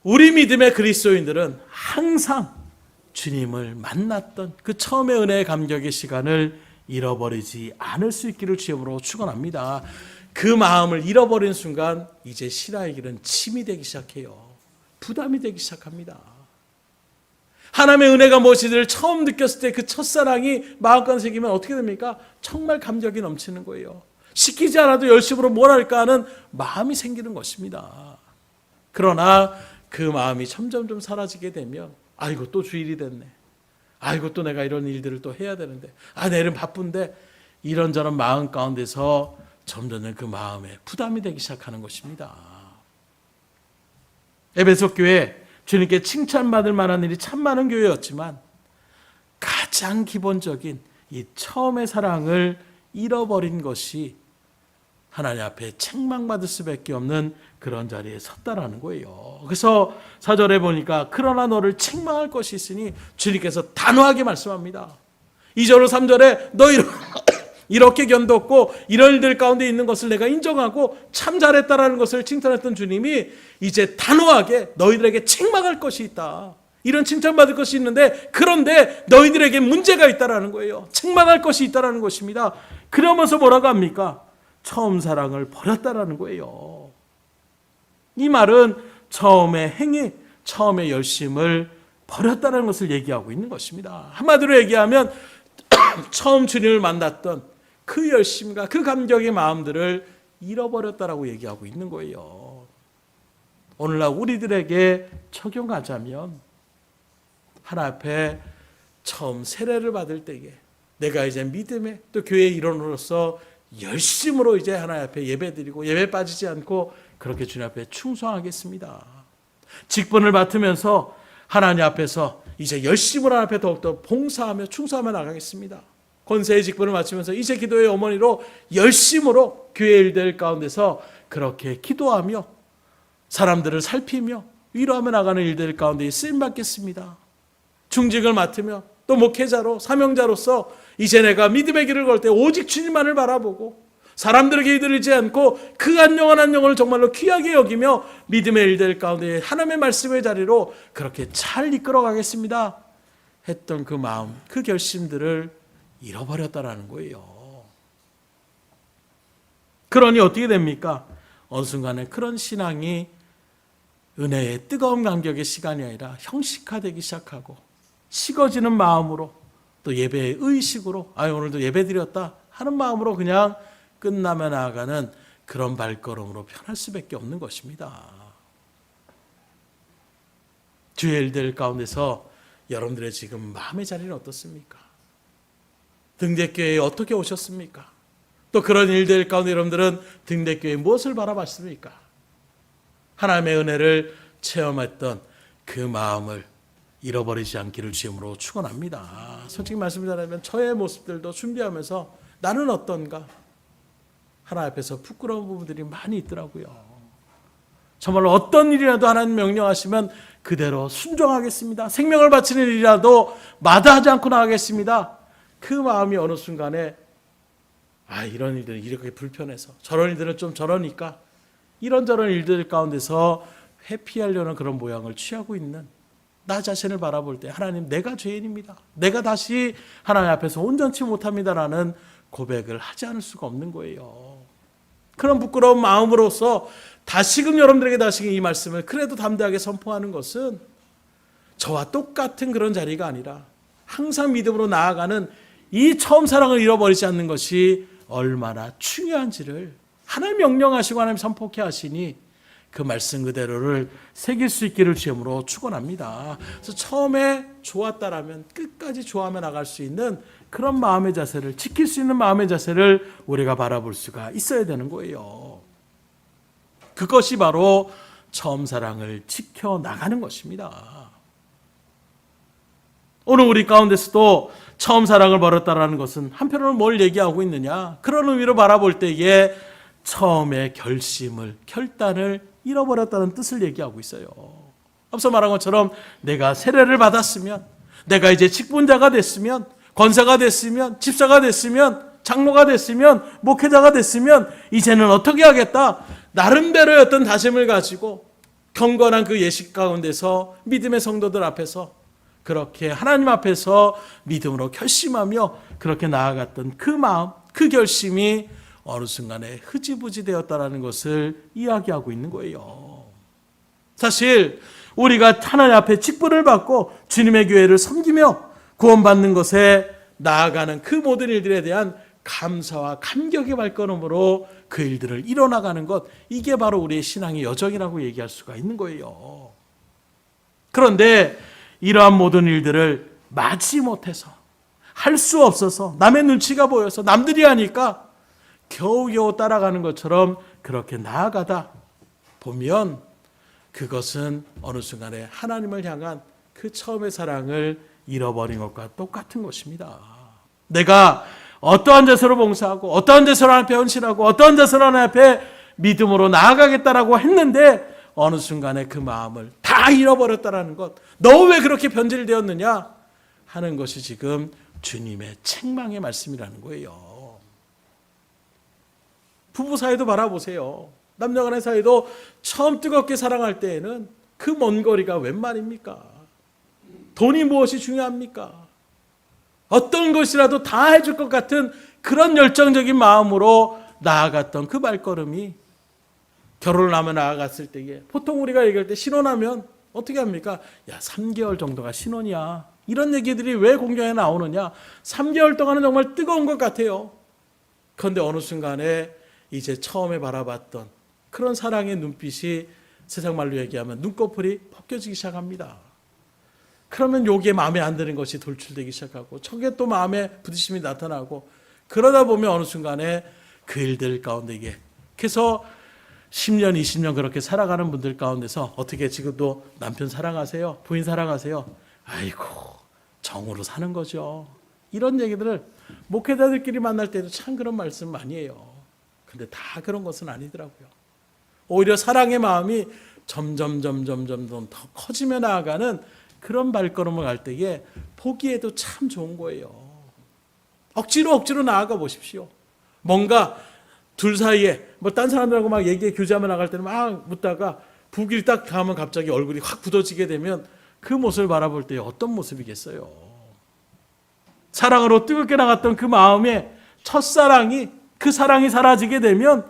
우리 믿음의 그리스도인들은 항상 주님을 만났던 그 처음의 은혜의 감격의 시간을 잃어버리지 않을 수 있기를 주님으로 축원합니다. 그 마음을 잃어버린 순간 이제 신앙의 길은 짐이 되기 시작해요. 부담이 되기 시작합니다. 하나님의 은혜가 무엇인지를 처음 느꼈을 때 그 첫사랑이 마음가에 새기면 어떻게 됩니까? 정말 감격이 넘치는 거예요. 시키지 않아도 열심으로 뭘 할까 하는 마음이 생기는 것입니다. 그러나 그 마음이 점점 사라지게 되면 아이고 또 주일이 됐네. 아이고 또 내가 이런 일들을 또 해야 되는데 내일은 바쁜데 이런저런 마음 가운데서 점점 그 마음에 부담이 되기 시작하는 것입니다. 에베소 교회 주님께 칭찬받을 만한 일이 참 많은 교회였지만 가장 기본적인 이 처음의 사랑을 잃어버린 것이 하나님 앞에 책망받을 수밖에 없는 그런 자리에 섰다라는 거예요. 그래서 4절에 보니까 그러나 너를 책망할 것이 있으니 주님께서 단호하게 말씀합니다. 2절로 3절에 너 이렇게 견뎠고 이런 일들 가운데 있는 것을 내가 인정하고 참 잘했다라는 것을 칭찬했던 주님이 이제 단호하게 너희들에게 책망할 것이 있다. 이런 칭찬받을 것이 있는데 그런데 너희들에게 문제가 있다라는 거예요. 책망할 것이 있다라는 것입니다. 그러면서 뭐라고 합니까? 처음 사랑을 버렸다라는 거예요. 이 말은 처음의 행위, 처음의 열심을 버렸다는 것을 얘기하고 있는 것입니다. 한마디로 얘기하면 처음 주님을 만났던 그 열심과 그 감격의 마음들을 잃어버렸다라고 얘기하고 있는 거예요. 오늘날 우리들에게 적용하자면 하나님 앞에 처음 세례를 받을 때에 내가 이제 믿음의 또 교회의 일원으로서 열심으로 이제 하나님 앞에 예배드리고 예배 빠지지 않고 그렇게 주님 앞에 충성하겠습니다. 직분을 맡으면서 하나님 앞에서 이제 열심으로 하나님 앞에 더욱더 봉사하며 충성하며 나가겠습니다. 권세의 직분을 맡으면서 이제 기도의 어머니로 열심으로 교회 일들 가운데서 그렇게 기도하며 사람들을 살피며 위로하며 나가는 일들 가운데 쓰임 받겠습니다. 중직을 맡으며 또 목회자로 사명자로서 이제 내가 믿음의 길을 걸 때 오직 주님만을 바라보고 사람들에게 이들지 않고 그 한 영혼 한 영혼을 정말로 귀하게 여기며 믿음의 일들 가운데 하나님의 말씀의 자리로 그렇게 잘 이끌어가겠습니다 했던 그 마음, 그 결심들을 잃어버렸다라는 거예요. 그러니 어떻게 됩니까? 어느 순간에 그런 신앙이 은혜의 뜨거운 감격의 시간이 아니라 형식화되기 시작하고 식어지는 마음으로 또 예배의 의식으로 오늘도 예배 드렸다 하는 마음으로 그냥 끝나며 나아가는 그런 발걸음으로 변할 수밖에 없는 것입니다. 주의 일들 가운데서 여러분들의 지금 마음의 자리는 어떻습니까? 등대교회에 어떻게 오셨습니까? 또 그런 일들 가운데 여러분들은 등대교회에 무엇을 바라봤습니까? 하나님의 은혜를 체험했던 그 마음을 잃어버리지 않기를 주님으로 축원합니다. 솔직히 말씀드리자면 저의 모습들도 준비하면서 나는 어떤가? 하나님 앞에서 부끄러운 부분들이 많이 있더라고요. 정말로 어떤 일이라도 하나님 명령하시면 그대로 순종하겠습니다. 생명을 바치는 일이라도 마다하지 않고 나가겠습니다. 그 마음이 어느 순간에 이런 일들은 이렇게 불편해서 저런 일들은 좀 저러니까 이런저런 일들 가운데서 회피하려는 그런 모양을 취하고 있는 나 자신을 바라볼 때 하나님 내가 죄인입니다. 내가 다시 하나님 앞에서 온전치 못합니다라는 고백을 하지 않을 수가 없는 거예요. 그런 부끄러운 마음으로서 다시금 여러분들에게 다시금 이 말씀을 그래도 담대하게 선포하는 것은 저와 똑같은 그런 자리가 아니라 항상 믿음으로 나아가는 이 처음 사랑을 잃어버리지 않는 것이 얼마나 중요한지를 하나님 명령하시고 하나님 선포케 하시니 그 말씀 그대로를 새길 수 있기를 주님으로 축원합니다. 그래서 처음에 좋았다라면 끝까지 좋아하며 나갈 수 있는 그런 마음의 자세를 지킬 수 있는 마음의 자세를 우리가 바라볼 수가 있어야 되는 거예요. 그것이 바로 처음 사랑을 지켜나가는 것입니다. 오늘 우리 가운데서도 처음 사랑을 버렸다라는 것은 한편으로는 뭘 얘기하고 있느냐? 그런 의미로 바라볼 때에 처음의 결단을 잃어버렸다는 뜻을 얘기하고 있어요. 앞서 말한 것처럼 내가 세례를 받았으면, 내가 이제 직분자가 됐으면, 권사가 됐으면, 집사가 됐으면, 장로가 됐으면, 목회자가 됐으면 이제는 어떻게 하겠다? 나름대로의 어떤 다짐을 가지고 경건한 그 예식 가운데서 믿음의 성도들 앞에서 그렇게 하나님 앞에서 믿음으로 결심하며 그렇게 나아갔던 그 마음, 그 결심이 어느 순간에 흐지부지 되었다는 것을 이야기하고 있는 거예요. 사실 우리가 하나님 앞에 직분을 받고 주님의 교회를 섬기며 구원받는 것에 나아가는 그 모든 일들에 대한 감사와 감격의 발걸음으로 그 일들을 이뤄나가는 것, 이게 바로 우리의 신앙의 여정이라고 얘기할 수가 있는 거예요. 그런데 이러한 모든 일들을 마치 못해서, 할 수 없어서, 남의 눈치가 보여서 남들이 하니까 겨우겨우 따라가는 것처럼 그렇게 나아가다 보면 그것은 어느 순간에 하나님을 향한 그 처음의 사랑을 잃어버린 것과 똑같은 것입니다. 내가 어떠한 자세로 봉사하고 어떠한 자세로 하나님 앞에 헌신하고 어떠한 자세로 하나님 앞에 믿음으로 나아가겠다라고 했는데 어느 순간에 그 마음을 다 잃어버렸다라는 것, 너 왜 그렇게 변질되었느냐 하는 것이 지금 주님의 책망의 말씀이라는 거예요. 부부 사이도 바라보세요. 남녀 간의 사이도 처음 뜨겁게 사랑할 때에는 그 먼 거리가 웬 말입니까? 돈이 무엇이 중요합니까? 어떤 것이라도 다 해줄 것 같은 그런 열정적인 마음으로 나아갔던 그 발걸음이 결혼을 하며 나아갔을 때에 보통 우리가 얘기할 때 신혼하면 어떻게 합니까? 야, 3개월 정도가 신혼이야. 이런 얘기들이 왜 공경에 나오느냐? 3개월 동안은 정말 뜨거운 것 같아요. 그런데 어느 순간에 이제 처음에 바라봤던 그런 사랑의 눈빛이 세상 말로 얘기하면 눈꺼풀이 벗겨지기 시작합니다. 그러면 여기에 마음에 안 드는 것이 돌출되기 시작하고 저게 또 마음에 부딪힘이 나타나고 그러다 보면 어느 순간에 그 일들 가운데 이게 그래서 10년, 20년 그렇게 살아가는 분들 가운데서 어떻게 지금도 남편 사랑하세요? 부인 사랑하세요? 아이고 정으로 사는 거죠. 이런 얘기들을 목회자들끼리 만날 때도 참 그런 말씀 많이 해요. 근데 다 그런 것은 아니더라고요. 오히려 사랑의 마음이 점점 더 커지며 나아가는 그런 발걸음을 갈 때에 보기에도 참 좋은 거예요. 억지로 나아가 보십시오. 뭔가 둘 사이에 뭐 딴 사람들하고 막 얘기해 교제하며 나갈 때는 막 묻다가 북일 딱 가면 갑자기 얼굴이 확 굳어지게 되면 그 모습을 바라볼 때 어떤 모습이겠어요? 사랑으로 뜨겁게 나갔던 그 마음의 첫사랑이 그 사랑이 사라지게 되면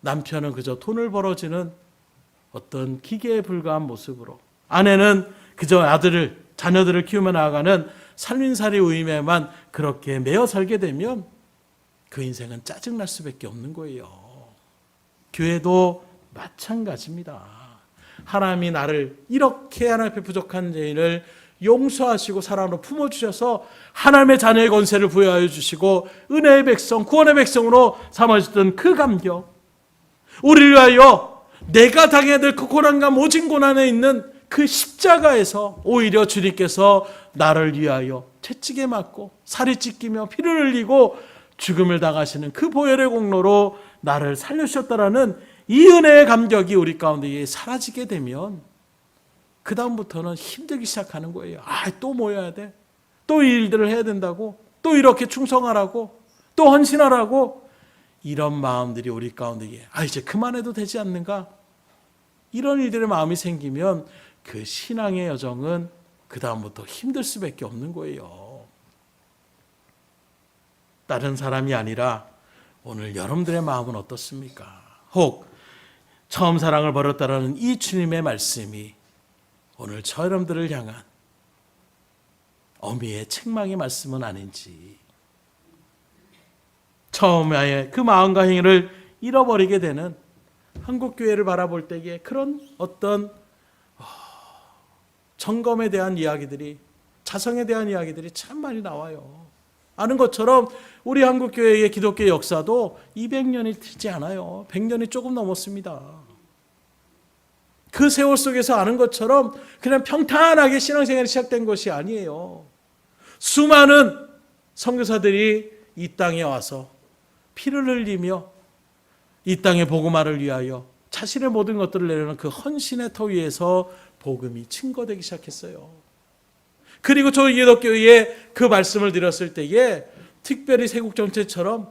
남편은 그저 돈을 벌어주는 어떤 기계에 불과한 모습으로 아내는 그저 자녀들을 키우며 나아가는 살림살이 의미에만 그렇게 매여 살게 되면 그 인생은 짜증날 수밖에 없는 거예요. 교회도 마찬가지입니다. 하나님이 나를 이렇게 하나님 앞에 부족한 죄인을 용서하시고 사랑으로 품어주셔서 하나님의 자녀의 권세를 부여하여 주시고 은혜의 백성, 구원의 백성으로 삼아주셨던 그 감격, 우리를 위하여 내가 당해야 될 그 고난과 모진 고난에 있는 그 십자가에서 오히려 주님께서 나를 위하여 채찍에 맞고 살이 찢기며 피를 흘리고 죽음을 당하시는 그 보혈의 공로로 나를 살려주셨다라는 이 은혜의 감격이 우리 가운데 사라지게 되면 그 다음부터는 힘들기 시작하는 거예요. 또 모여야 돼. 또 이 일들을 해야 된다고. 또 이렇게 충성하라고. 또 헌신하라고. 이런 마음들이 우리 가운데 이제 그만해도 되지 않는가? 이런 일들의 마음이 생기면 그 신앙의 여정은 그 다음부터 힘들 수밖에 없는 거예요. 다른 사람이 아니라 오늘 여러분들의 마음은 어떻습니까? 혹 처음 사랑을 버렸다라는 이 주님의 말씀이 오늘 저 여러분들을 향한 어미의 책망의 말씀은 아닌지, 처음에 그 마음과 행위를 잃어버리게 되는 한국교회를 바라볼 때에 그런 어떤 점검에 대한 이야기들이, 자성에 대한 이야기들이 참 많이 나와요. 아는 것처럼 우리 한국교회의 기독교 역사도 200년이 되지 않아요. 100년이 조금 넘었습니다. 그 세월 속에서 아는 것처럼 그냥 평탄하게 신앙생활이 시작된 것이 아니에요. 수많은 선교사들이 이 땅에 와서 피를 흘리며 이 땅의 복음화를 위하여 자신의 모든 것들을 내려놓은 그 헌신의 터 위에서 복음이 증거되기 시작했어요. 그리고 저희 기독교회에 그 말씀을 드렸을 때에 특별히 세국정체처럼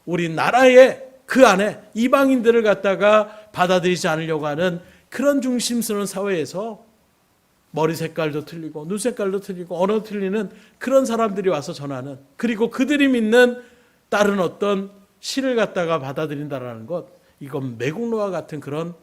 우리 나라의 그 안에 이방인들을 갖다가 받아들이지 않으려고 하는 그런 중심스러운 사회에서 머리 색깔도 틀리고 눈 색깔도 틀리고 언어도 틀리는 그런 사람들이 와서 전하는, 그리고 그들이 믿는 다른 어떤 신을 갖다가 받아들인다라는 것, 이건 매국노와 같은 그런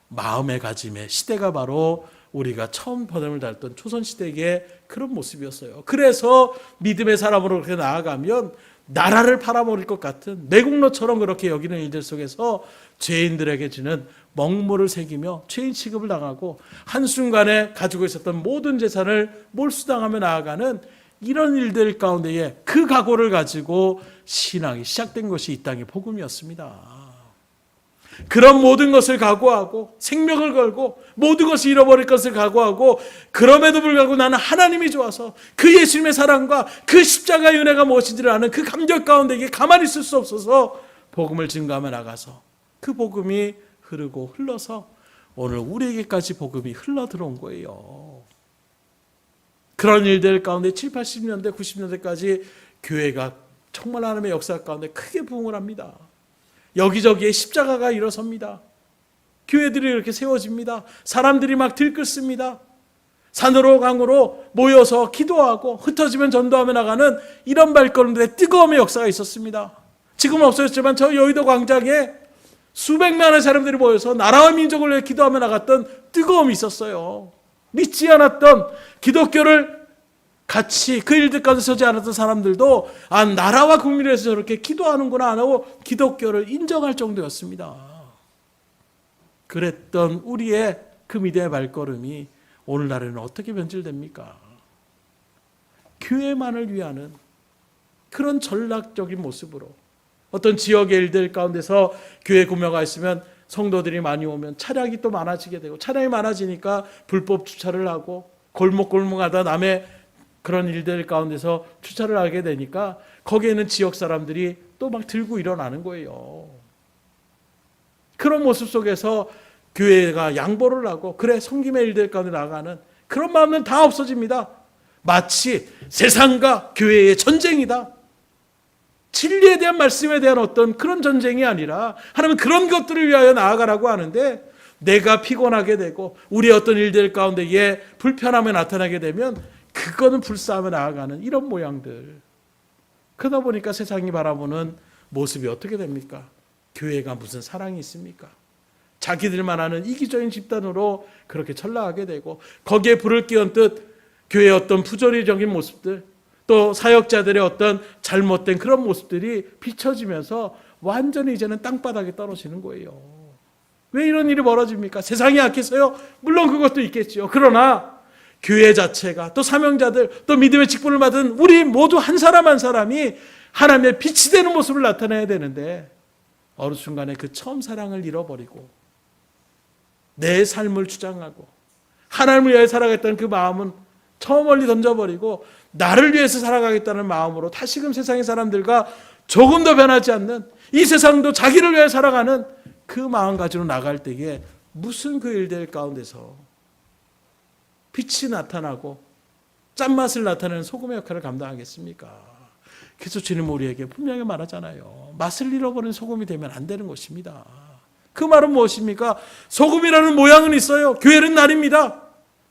마음의 가짐의 시대가 바로 우리가 처음 번영을 달던 조선시대의 그런 모습이었어요. 그래서 믿음의 사람으로 그렇게 나아가면 나라를 팔아버릴 것 같은 매국노처럼 그렇게 여기는 일들 속에서 죄인들에게 주는 먹물을 새기며 죄인 취급을 당하고 한순간에 가지고 있었던 모든 재산을 몰수당하며 나아가는 이런 일들 가운데에 그 각오를 가지고 신앙이 시작된 것이 이 땅의 복음이었습니다. 그런 모든 것을 각오하고 생명을 걸고 모든 것을 잃어버릴 것을 각오하고, 그럼에도 불구하고 나는 하나님이 좋아서 그 예수님의 사랑과 그 십자가의 은혜가 무엇인지를 아는 그 감격 가운데 이게 가만히 있을 수 없어서 복음을 증거하며 나가서 그 복음이 흐르고 흘러서 오늘 우리에게까지 복음이 흘러 들어온 거예요. 그런 일들 가운데 7, 80년대, 90년대까지 교회가 정말 하나님의 역사 가운데 크게 부흥을 합니다. 여기저기에 십자가가 일어섭니다. 교회들이 이렇게 세워집니다. 사람들이 막 들끓습니다. 산으로 강으로 모여서 기도하고 흩어지면 전도하며 나가는 이런 발걸음들의 뜨거움의 역사가 있었습니다. 지금은 없어졌지만 저 여의도 광장에 수백만의 사람들이 모여서 나라와 민족을 위해 기도하며 나갔던 뜨거움이 있었어요. 믿지 않았던, 기독교를 같이 그 일들 가운데 서지 않았던 사람들도 나라와 국민을 위해서 저렇게 기도하는구나 안 하고 기독교를 인정할 정도였습니다. 그랬던 우리의 그 믿음의 발걸음이 오늘날에는 어떻게 변질됩니까? 교회만을 위하는 그런 전략적인 모습으로, 어떤 지역의 일들 가운데서 교회 구매가 있으면 성도들이 많이 오면 차량이 또 많아지게 되고, 차량이 많아지니까 불법 주차를 하고 골목골목하다 남의 그런 일들 가운데서 주차를 하게 되니까 거기에 있는 지역 사람들이 또 막 들고 일어나는 거예요. 그런 모습 속에서 교회가 양보를 하고 그래 섬김의 일들 가운데 나가는 그런 마음은 다 없어집니다. 마치 세상과 교회의 전쟁이다. 진리에 대한 말씀에 대한 어떤 그런 전쟁이 아니라 하나님은 그런 것들을 위하여 나아가라고 하는데, 내가 피곤하게 되고 우리의 어떤 일들 가운데에 불편함이 나타나게 되면 그거는 불사하며 나아가는 이런 모양들. 그러다 보니까 세상이 바라보는 모습이 어떻게 됩니까? 교회가 무슨 사랑이 있습니까? 자기들만 아는 이기적인 집단으로 그렇게 전락하게 되고, 거기에 불을 끼얹듯 교회의 어떤 부조리적인 모습들, 또 사역자들의 어떤 잘못된 그런 모습들이 비춰지면서 완전히 이제는 땅바닥에 떨어지는 거예요. 왜 이런 일이 벌어집니까? 세상이 약해서요? 물론 그것도 있겠지요. 그러나 교회 자체가, 또 사명자들, 또 믿음의 직분을 받은 우리 모두 한 사람 한 사람이 하나님의 빛이 되는 모습을 나타내야 되는데, 어느 순간에 그 처음 사랑을 잃어버리고 내 삶을 주장하고 하나님을 위해 살아가겠다는 그 마음은 저 멀리 던져버리고 나를 위해서 살아가겠다는 마음으로 다시금 세상의 사람들과 조금 더 변하지 않는, 이 세상도 자기를 위해 살아가는 그 마음 가지고 나갈 때에 무슨 그 일들 가운데서 빛이 나타나고 짠맛을 나타내는 소금의 역할을 감당하겠습니까? 그래서 주님 우리에게 분명히 말하잖아요. 맛을 잃어버린 소금이 되면 안 되는 것입니다. 그 말은 무엇입니까? 소금이라는 모양은 있어요. 교회는 날입니다.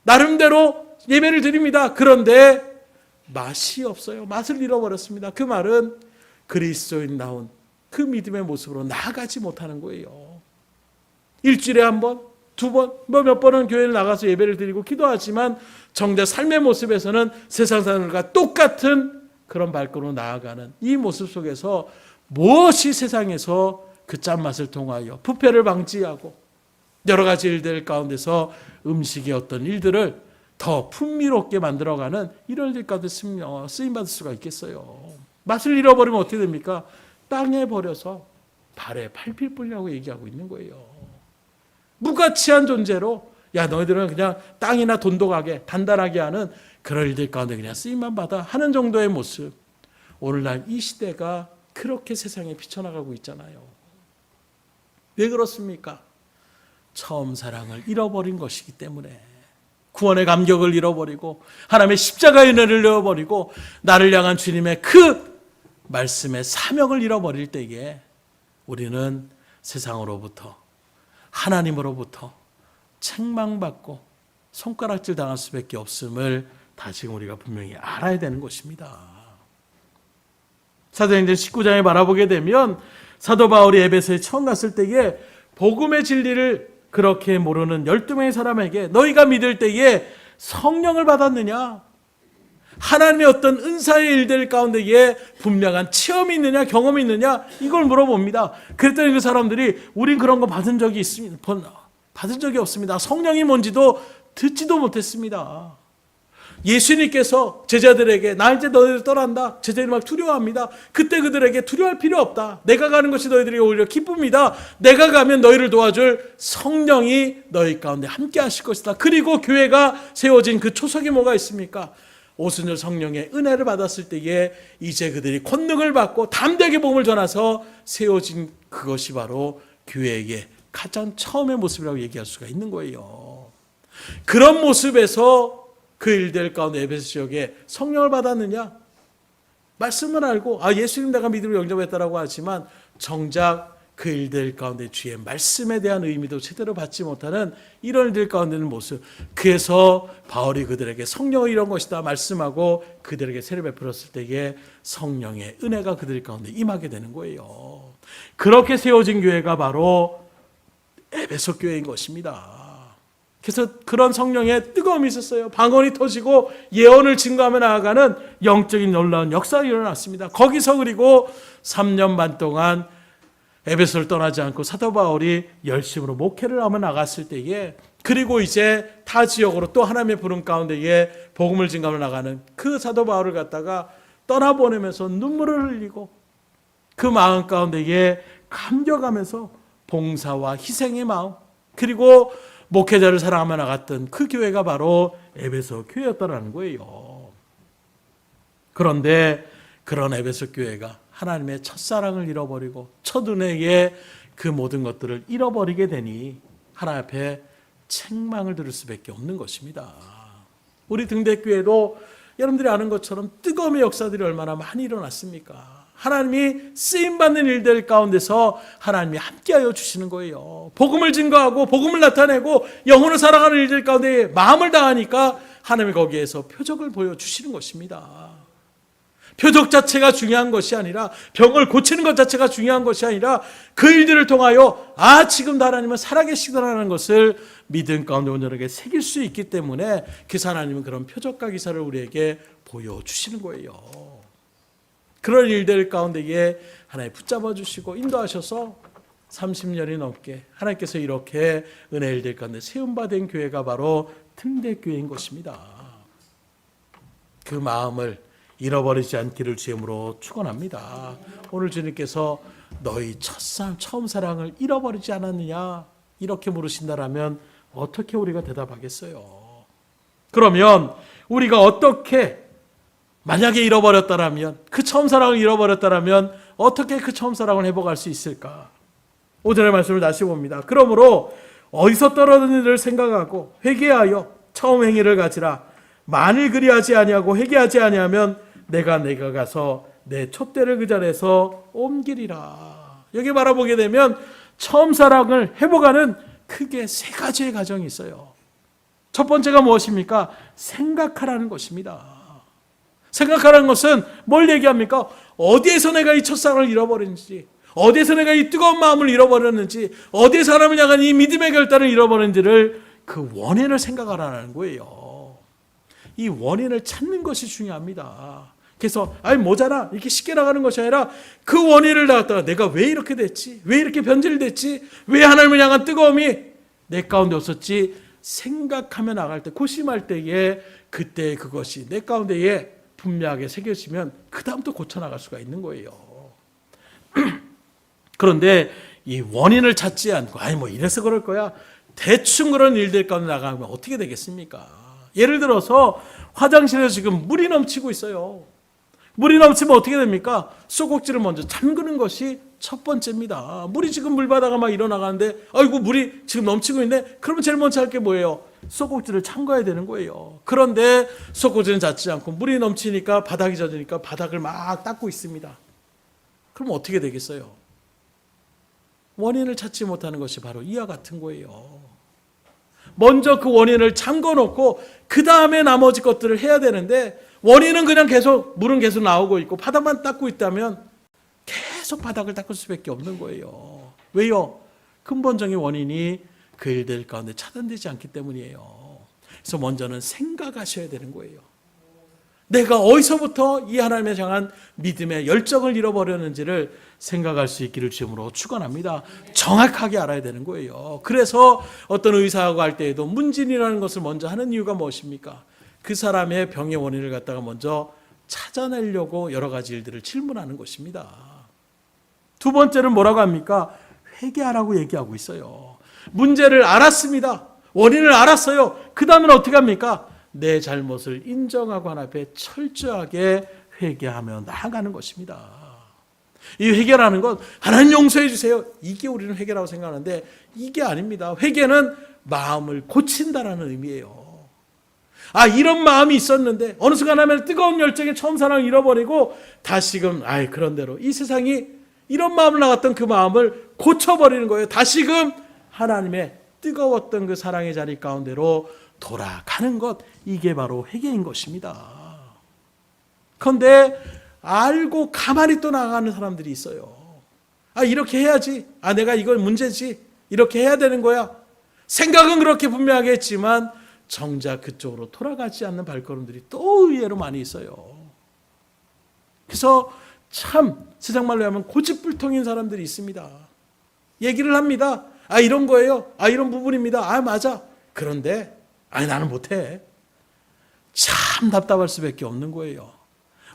나름대로 예배를 드립니다. 그런데 맛이 없어요. 맛을 잃어버렸습니다. 그 말은 그리스도인다운 그 믿음의 모습으로 나아가지 못하는 거예요. 일주일에 한 번, 두 번, 몇 번은 교회를 나가서 예배를 드리고 기도하지만 정작 삶의 모습에서는 세상 사람들과 똑같은 그런 발걸음으로 나아가는 이 모습 속에서 무엇이 세상에서 그 짠맛을 통하여 부패를 방지하고 여러 가지 일들 가운데서 음식의 어떤 일들을 더 풍미롭게 만들어가는 이런 일 가운데 쓰임받을 수가 있겠어요. 맛을 잃어버리면 어떻게 됩니까? 땅에 버려서 발에 밟힐 뿐이라고 얘기하고 있는 거예요. 무가치한 존재로 야 너희들은 그냥 땅이나 돈도 가게 단단하게 하는 그런 일들 가운데 그냥 쓰임만 받아 하는 정도의 모습. 오늘날 이 시대가 그렇게 세상에 비춰나가고 있잖아요. 왜 그렇습니까? 처음 사랑을 잃어버린 것이기 때문에, 구원의 감격을 잃어버리고 하나님의 십자가의 은혜를 잃어버리고 나를 향한 주님의 그 말씀의 사명을 잃어버릴 때에 우리는 세상으로부터, 하나님으로부터 책망받고 손가락질 당할 수밖에 없음을 다시금 우리가 분명히 알아야 되는 것입니다. 사도행전 19장에 바라보게 되면 사도 바울이 에베소에 처음 갔을 때에 복음의 진리를 그렇게 모르는 12명의 사람에게 너희가 믿을 때에 성령을 받았느냐? 하나님의 어떤 은사의 일들 가운데에 분명한 체험이 있느냐, 경험이 있느냐, 이걸 물어봅니다. 그랬더니 그 사람들이 우린 그런 거 받은 적이 있습니다. 받은 적이 없습니다. 성령이 뭔지도 듣지도 못했습니다. 예수님께서 제자들에게 나 이제 너희들 떠난다. 제자들이 막 두려워합니다. 그때 그들에게 두려워할 필요 없다. 내가 가는 것이 너희들이 오히려 기쁩니다. 내가 가면 너희를 도와줄 성령이 너희 가운데 함께 하실 것이다. 그리고 교회가 세워진 그 초석이 뭐가 있습니까? 오순절 성령의 은혜를 받았을 때에 이제 그들이 권능을 받고 담대하게 복음을 전해서 세워진 그것이 바로 교회의 가장 처음의 모습이라고 얘기할 수가 있는 거예요. 그런 모습에서 그 일들 가운데 에베소 지역에 성령을 받았느냐? 말씀을 알고 예수님 내가 믿음으로 영접했다라고 하지만 정작 그 일들 가운데 주의 말씀에 대한 의미도 제대로 받지 못하는 이런 일들 가운데 있는 모습. 그래서 바울이 그들에게 성령이 이런 것이다 말씀하고 그들에게 세례 베풀었을 때에 성령의 은혜가 그들 가운데 임하게 되는 거예요. 그렇게 세워진 교회가 바로 에베소 교회인 것입니다. 그래서 그런 성령의 뜨거움이 있었어요. 방언이 터지고 예언을 증거하며 나아가는 영적인 놀라운 역사가 일어났습니다. 거기서 그리고 3년 반 동안 에베소를 떠나지 않고 사도 바울이 열심으로 목회를 하며 나갔을 때에 그리고 이제 타 지역으로 또 하나님의 부름 가운데에 복음을 증거하며 나가는 그 사도 바울을 갖다가 떠나보내면서 눈물을 흘리고 그 마음 가운데에 감격하면서 봉사와 희생의 마음 그리고 목회자를 사랑하며 나갔던 그 교회가 바로 에베소 교회였다는 거예요. 그런데 그런 에베소 교회가 하나님의 첫사랑을 잃어버리고 첫 은혜의 그 모든 것들을 잃어버리게 되니 하나님 앞에 책망을 들을 수밖에 없는 것입니다. 우리 등대교회도 여러분들이 아는 것처럼 뜨거움의 역사들이 얼마나 많이 일어났습니까? 하나님이 쓰임받는 일들 가운데서 하나님이 함께하여 주시는 거예요. 복음을 증거하고 복음을 나타내고 영혼을 사랑하는 일들 가운데 마음을 다하니까 하나님이 거기에서 표적을 보여주시는 것입니다. 표적 자체가 중요한 것이 아니라 병을 고치는 것 자체가 중요한 것이 아니라 그 일들을 통하여 지금도 하나님은 살아계시다라는 것을 믿음 가운데 온전하게 새길 수 있기 때문에 그래서 하나님은 그런 표적과 기사를 우리에게 보여주시는 거예요. 그런 일들 가운데에 하나님 붙잡아 주시고 인도하셔서 30년이 넘게 하나님께서 이렇게 은혜 일들 가운데 세움받은 교회가 바로 등대교회인 것입니다. 그 마음을 잃어버리지 않기를 주임으로 축원합니다. 오늘 주님께서 너희 처음 사랑을 잃어버리지 않았느냐 이렇게 물으신다라면 어떻게 우리가 대답하겠어요? 그러면 우리가 어떻게 만약에 잃어버렸다라면 그 처음 사랑을 잃어버렸다라면 어떻게 그 처음 사랑을 회복할 수 있을까? 오전의 말씀을 다시 봅니다. 그러므로 어디서 떨어진 일을 생각하고 회개하여 처음 행위를 가지라. 만일 그리하지 아니하고 회개하지 아니하면 내가 가서 내 촛대를 그 자리에서 옮기리라. 여기 바라보게 되면 처음 사랑을 회복하는 크게 세 가지의 과정이 있어요. 첫 번째가 무엇입니까? 생각하라는 것입니다. 생각하라는 것은 뭘 얘기합니까? 어디에서 내가 이 첫사랑을 잃어버렸는지, 어디에서 내가 이 뜨거운 마음을 잃어버렸는지, 어디에서 하나님을 향한 이 믿음의 결단을 잃어버렸는지를 그 원인을 생각하라는 거예요. 이 원인을 찾는 것이 중요합니다. 그래서 모자라 이렇게 쉽게 나가는 것이 아니라 그 원인을 나갔다가 내가 왜 이렇게 됐지? 왜 이렇게 변질됐지? 왜 하나님을 향한 뜨거움이 내 가운데 없었지? 생각하며 나갈 때, 고심할 때에 그때 그것이 내 가운데에 분명하게 새겨지면 그 다음부터 고쳐나갈 수가 있는 거예요. 그런데 이 원인을 찾지 않고 이래서 그럴 거야. 대충 그런 일들 가운데 나가면 어떻게 되겠습니까? 예를 들어서 화장실에서 지금 물이 넘치고 있어요. 물이 넘치면 어떻게 됩니까? 소곡지를 먼저 잠그는 것이 첫 번째입니다. 물이 지금 물바다가 막 일어나가는데 아이고 물이 지금 넘치고 있는데 그러면 제일 먼저 할 게 뭐예요? 소곡지를 잠가야 되는 거예요. 그런데 소곡지는 닫지 않고 물이 넘치니까 바닥이 젖으니까 바닥을 막 닦고 있습니다. 그럼 어떻게 되겠어요? 원인을 찾지 못하는 것이 바로 이와 같은 거예요. 먼저 그 원인을 잠궈놓고 그 다음에 나머지 것들을 해야 되는데 원인은 그냥 계속 물은 계속 나오고 있고 바닥만 닦고 있다면 계속 바닥을 닦을 수밖에 없는 거예요. 왜요? 근본적인 원인이 그 일들 가운데 차단되지 않기 때문이에요. 그래서 먼저는 생각하셔야 되는 거예요. 내가 어디서부터 이 하나님에 향한 믿음의 열정을 잃어버렸는지를 생각할 수 있기를 주님으로 축원합니다. 정확하게 알아야 되는 거예요. 그래서 어떤 의사하고 할 때에도 문진이라는 것을 먼저 하는 이유가 무엇입니까? 그 사람의 병의 원인을 갖다가 먼저 찾아내려고 여러 가지 일들을 질문하는 것입니다. 두 번째는 뭐라고 합니까? 회개하라고 얘기하고 있어요. 문제를 알았습니다. 원인을 알았어요. 그 다음은 어떻게 합니까? 내 잘못을 인정하고 하나님 앞에 철저하게 회개하며 나아가는 것입니다. 이 회개라는 건 하나님 용서해 주세요. 이게 우리는 회개라고 생각하는데 이게 아닙니다. 회개는 마음을 고친다라는 의미예요. 아, 이런 마음이 있었는데 어느 순간 하면 뜨거운 열정에 처음 사랑을 잃어버리고 다시금 그런 대로 이 세상이 이런 마음을 나갔던 그 마음을 고쳐버리는 거예요. 다시금 하나님의 뜨거웠던 그 사랑의 자리 가운데로 돌아가는 것, 이게 바로 회개인 것입니다. 그런데 알고 가만히 또 나가는 사람들이 있어요. 이렇게 해야지. 내가 이건 문제지. 이렇게 해야 되는 거야. 생각은 그렇게 분명하게 했지만 정작 그쪽으로 돌아가지 않는 발걸음들이 또 의외로 많이 있어요. 그래서 참 세상 말로 하면 고집불통인 사람들이 있습니다. 얘기를 합니다. 이런 거예요. 이런 부분입니다. 맞아. 그런데 나는 못해. 참 답답할 수밖에 없는 거예요.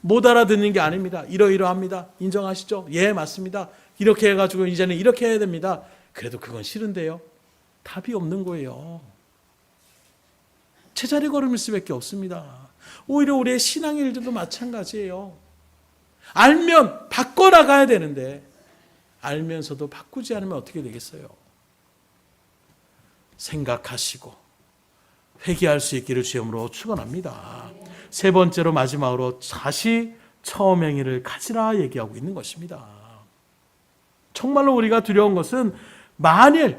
못 알아듣는 게 아닙니다. 이러이러합니다. 인정하시죠? 예, 맞습니다. 이렇게 해가지고 이제는 이렇게 해야 됩니다. 그래도 그건 싫은데요. 답이 없는 거예요. 제자리 걸음일 수밖에 없습니다. 오히려 우리의 신앙의 일들도 마찬가지예요. 알면 바꿔나가야 되는데 알면서도 바꾸지 않으면 어떻게 되겠어요? 생각하시고 회개할 수 있기를 주님으로 축원합니다. 세 번째로 마지막으로 다시 처음 행위를 가지라 얘기하고 있는 것입니다. 정말로 우리가 두려운 것은 만일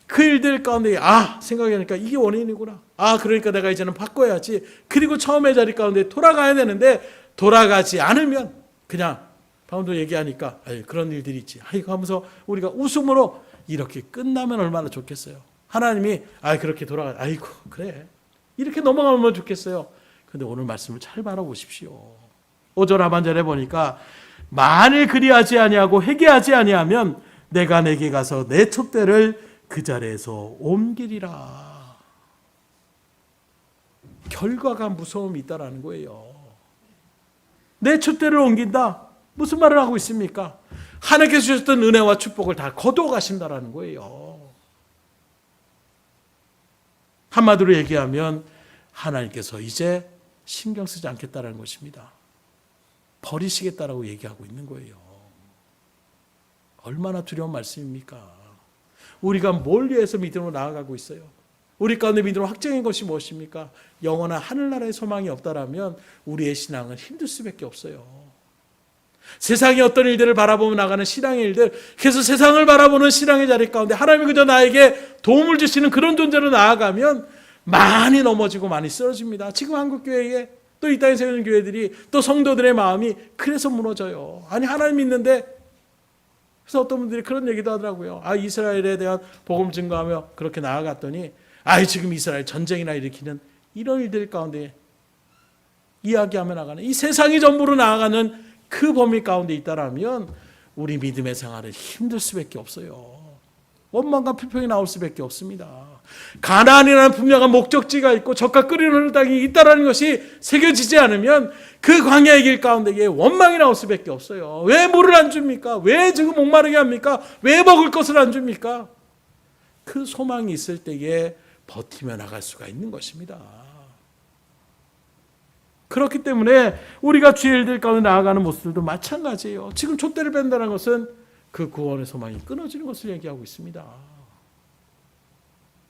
그 일들 가운데 생각해보니까 이게 원인이구나. 그러니까 내가 이제는 바꿔야지. 그리고 처음의 자리 가운데 돌아가야 되는데 돌아가지 않으면 그냥 방금도 얘기하니까 그런 일들이 있지. 하면서 우리가 웃음으로 이렇게 끝나면 얼마나 좋겠어요. 하나님이 그렇게 돌아가. 그래. 이렇게 넘어가면 좋겠어요. 근데 오늘 말씀을 잘 바라보십시오. 5절 하반절에 보니까 만일 그리하지 아니하고 회개하지 아니하면 내가 내게 가서 내 촛대를 그 자리에서 옮기리라. 결과가 무서움이 있다라는 거예요. 내 촛대를 옮긴다. 무슨 말을 하고 있습니까? 하나님께서 주셨던 은혜와 축복을 다 거두어 가신다라는 거예요. 한마디로 얘기하면 하나님께서 이제 신경 쓰지 않겠다라는 것입니다. 버리시겠다라고 얘기하고 있는 거예요. 얼마나 두려운 말씀입니까? 우리가 뭘 위해서 믿음으로 나아가고 있어요? 우리 가운데 믿음으로 확정인 것이 무엇입니까? 영원한 하늘나라의 소망이 없다라면 우리의 신앙은 힘들 수밖에 없어요. 세상의 어떤 일들을 바라보며 나가는 신앙의 일들, 그래서 세상을 바라보는 신앙의 자리 가운데 하나님이 그저 나에게 도움을 주시는 그런 존재로 나아가면 많이 넘어지고 많이 쓰러집니다. 지금 한국교회에 또 이 땅에 세우는 교회들이 또 성도들의 마음이 그래서 무너져요. 하나님 믿는데, 그래서 어떤 분들이 그런 얘기도 하더라고요. 이스라엘에 대한 복음 증거하며 그렇게 나아갔더니 지금 이스라엘 전쟁이나 일으키는 이런 일들 가운데 이야기하며 나가는 이 세상이 전부로 나아가는 그 범위 가운데 있다라면 우리 믿음의 생활은 힘들 수밖에 없어요. 원망과 불평이 나올 수밖에 없습니다. 가나안이라는 분명한 목적지가 있고 젖과 끓이는 흐르는 땅이 있다라는 것이 새겨지지 않으면 그 광야의 길 가운데에 원망이 나올 수밖에 없어요. 왜 물을 안 줍니까? 왜 지금 목마르게 합니까? 왜 먹을 것을 안 줍니까? 그 소망이 있을 때에 버티며 나갈 수가 있는 것입니다. 그렇기 때문에 우리가 주의 일들 가운데 나아가는 모습들도 마찬가지예요. 지금 촛대를 뺀다는 것은 그 구원의 소망이 끊어지는 것을 얘기하고 있습니다.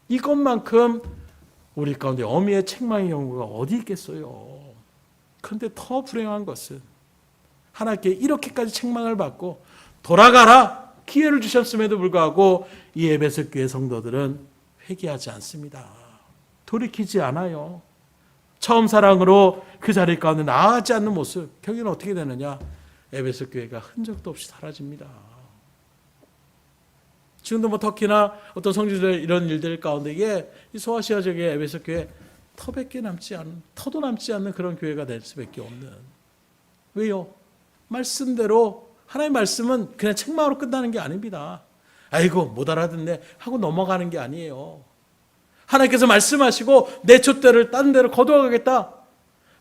이것만큼 우리 가운데 어미의 책망의 경우가 어디 있겠어요. 그런데 더 불행한 것은 하나님께 이렇게까지 책망을 받고 돌아가라 기회를 주셨음에도 불구하고 이 에베소 교회 성도들은 회개하지 않습니다. 돌이키지 않아요. 처음 사랑으로 그 자리 가운데 나아가지 않는 모습, 결국은 어떻게 되느냐? 에베소 교회가 흔적도 없이 사라집니다. 지금도 뭐 터키나 어떤 성지들 이런 일들 가운데에 이 소아시아 지역의 에베소 교회 터도 남지 않는 그런 교회가 될 수밖에 없는. 왜요? 말씀대로 하나님의 말씀은 그냥 책망으로 끝나는 게 아닙니다. 아이고 못 알아듣네 하고 넘어가는 게 아니에요. 하나님께서 말씀하시고 내 촛대를 다른 데로 거두어가겠다.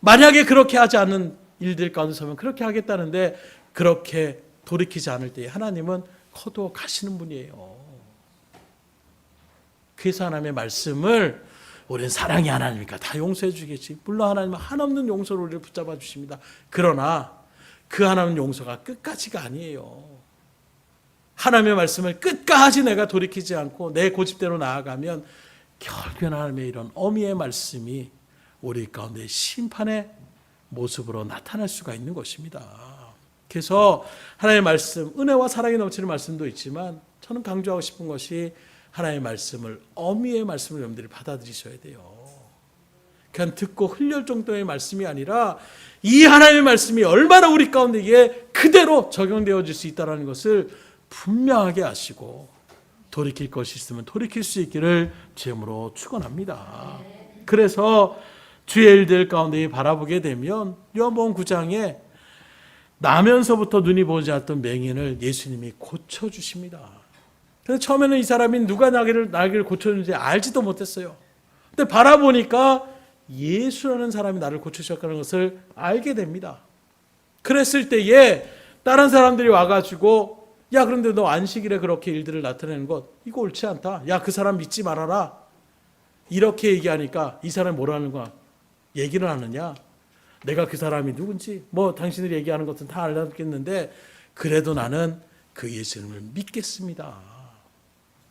만약에 그렇게 하지 않는 일들 가운데 서면 그렇게 하겠다는데 그렇게 돌이키지 않을 때 하나님은 거두어 가시는 분이에요. 그래서 하나님의 말씀을 우리는 사랑이 하나님이니까 다 용서해 주겠지. 물론 하나님은 한없는 용서로 우리를 붙잡아 주십니다. 그러나 그 하나님의 용서가 끝까지가 아니에요. 하나님의 말씀을 끝까지 내가 돌이키지 않고 내 고집대로 나아가면 결국엔 하나님의 이런 어미의 말씀이 우리 가운데 심판의 모습으로 나타날 수가 있는 것입니다. 그래서 하나님의 말씀, 은혜와 사랑이 넘치는 말씀도 있지만 저는 강조하고 싶은 것이 하나님의 말씀을, 어미의 말씀을 여러분들이 받아들이셔야 돼요. 그냥 듣고 흘릴 정도의 말씀이 아니라 이 하나님의 말씀이 얼마나 우리 가운데 이게 그대로 적용되어질 수 있다는 것을 분명하게 아시고 돌이킬 것이 있으면 돌이킬 수 있기를 주님으로 축원합니다. 그래서 주의 일들 가운데 바라보게 되면 요한복음 9장에 나면서부터 눈이 보지 않던 맹인을 예수님이 고쳐주십니다. 근데 처음에는 이 사람이 누가 나를 고쳐주는지 알지도 못했어요. 근데 바라보니까 예수라는 사람이 나를 고쳐주셨다는 것을 알게 됩니다. 그랬을 때에 다른 사람들이 와가지고 야 그런데 너 안식일에 그렇게 일들을 나타내는 것 이거 옳지 않다. 야 그 사람 믿지 말아라. 이렇게 얘기하니까 이 사람이 뭐라는 거야? 얘기를 하느냐? 내가 그 사람이 누군지 뭐 당신들이 얘기하는 것은 다 알았겠는데 그래도 나는 그 예수님을 믿겠습니다.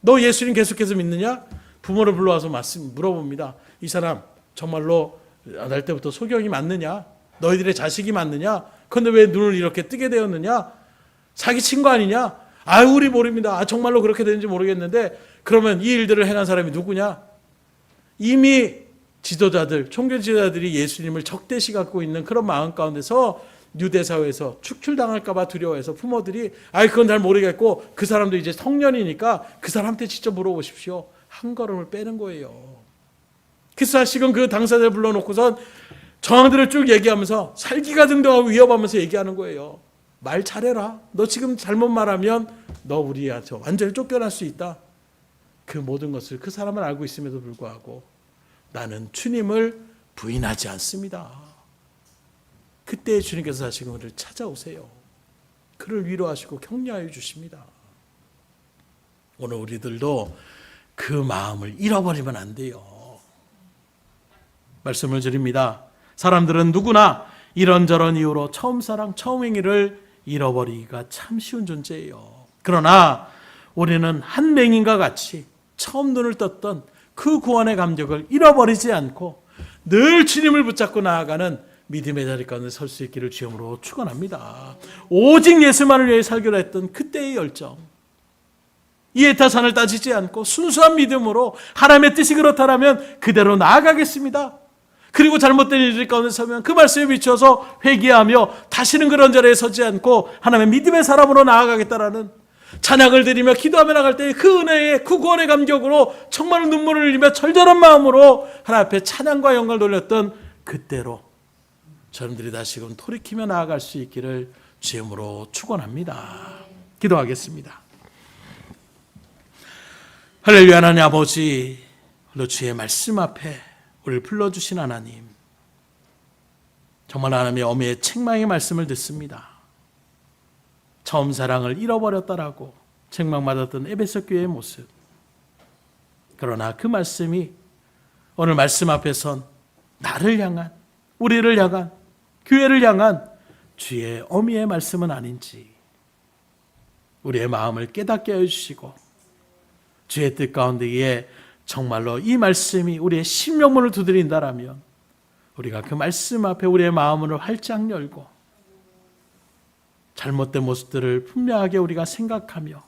너 예수님 계속해서 믿느냐? 부모를 불러와서 물어봅니다. 이 사람 정말로 날 때부터 소경이 맞느냐? 너희들의 자식이 맞느냐? 그런데 왜 눈을 이렇게 뜨게 되었느냐? 사기친 거 아니냐? 아유 우리 모릅니다. 정말로 그렇게 되는지 모르겠는데 그러면 이 일들을 행한 사람이 누구냐? 이미 지도자들, 총교 지도자들이 예수님을 적대시 갖고 있는 그런 마음 가운데서 유대 사회에서 축출당할까 봐 두려워해서 부모들이 그건 잘 모르겠고 그 사람도 이제 성년이니까 그 사람한테 직접 물어보십시오. 한 걸음을 빼는 거예요. 그래서 다시금 그 당사자를 불러놓고선 정황들을 쭉 얘기하면서 살기가 등등하고 위협하면서 얘기하는 거예요. 말 잘해라. 너 지금 잘못 말하면 너 우리한테 완전히 쫓겨날 수 있다. 그 모든 것을 그 사람은 알고 있음에도 불구하고 나는 주님을 부인하지 않습니다. 그때 주님께서 다시금 그를 찾아오세요. 그를 위로하시고 격려하여 주십니다. 오늘 우리들도 그 마음을 잃어버리면 안 돼요. 말씀을 드립니다. 사람들은 누구나 이런저런 이유로 처음 사랑, 처음 행위를 잃어버리기가 참 쉬운 존재예요. 그러나 우리는 한 맹인과 같이 처음 눈을 떴던 그 구원의 감격을 잃어버리지 않고 늘 주님을 붙잡고 나아가는 믿음의 자리 가운데 설 수 있기를 주님으로 축원합니다. 오직 예수만을 위해 살기로 했던 그때의 열정, 이에타산을 따지지 않고 순수한 믿음으로 하나님의 뜻이 그렇다면 그대로 나아가겠습니다. 그리고 잘못된 일들 가운데 서면 그 말씀에 비추어서 회개하며 다시는 그런 자리에 서지 않고 하나님의 믿음의 사람으로 나아가겠다라는 찬양을 드리며 기도하며 나갈 때 그 은혜의 그 구원의 감격으로 정말 눈물을 흘리며 절절한 마음으로 하나님 앞에 찬양과 영광을 돌렸던 그때로 저놈들이 다시금 돌이키며 나아갈 수 있기를 주님으로 축원합니다. 기도하겠습니다. 할렐루야. 하나님 아버지, 주의 말씀 앞에 우리를 불러주신 하나님, 정말 하나님의 어미의 책망의 말씀을 듣습니다. 처음 사랑을 잃어버렸다라고 책망받았던 에베소 교회의 모습, 그러나 그 말씀이 오늘 말씀 앞에 선 나를 향한, 우리를 향한, 교회를 향한 주의 어미의 말씀은 아닌지 우리의 마음을 깨닫게 해주시고 주의 뜻 가운데에 정말로 이 말씀이 우리의 심령문을 두드린다라면 우리가 그 말씀 앞에 우리의 마음을 활짝 열고 잘못된 모습들을 분명하게 우리가 생각하며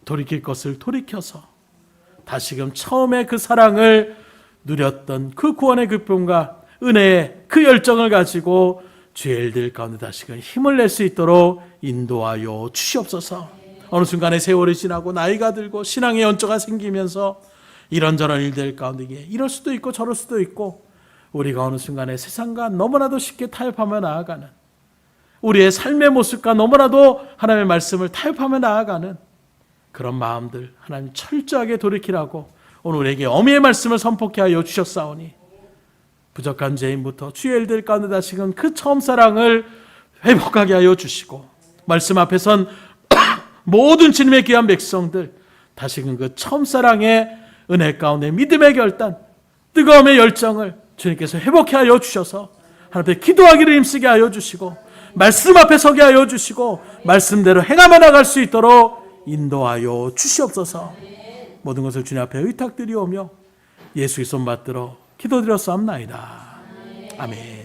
돌이킬 것을 돌이켜서 다시금 처음에 그 사랑을 누렸던 그 구원의 기쁨과 은혜의 그 열정을 가지고 주의 일들 가운데 다시금 힘을 낼 수 있도록 인도하여 주시옵소서. 어느 순간에 세월이 지나고 나이가 들고 신앙의 연조가 생기면서 이런저런 일들 가운데 이럴 수도 있고 저럴 수도 있고 우리가 어느 순간에 세상과 너무나도 쉽게 타협하며 나아가는, 우리의 삶의 모습과 너무나도 하나님의 말씀을 타협하며 나아가는 그런 마음들 하나님 철저하게 돌이키라고 오늘 우리에게 어미의 말씀을 선포케 하여 주셨사오니 부족한 죄인부터 주의 일들 가운데 다시금 그 처음 사랑을 회복하게 하여 주시고 말씀 앞에 선 모든 주님의 귀한 백성들 다시금 그 처음 사랑의 은혜 가운데 믿음의 결단, 뜨거움의 열정을 주님께서 회복해 하여 주셔서 하나님 앞에 기도하기를 힘쓰게 하여 주시고 말씀 앞에 서게 하여 주시고 말씀대로 행하며 나갈 수 있도록 인도하여 주시옵소서. 모든 것을 주님 앞에 의탁드리오며 예수의 손 받들어 기도드렸사옵나이다. 아멘.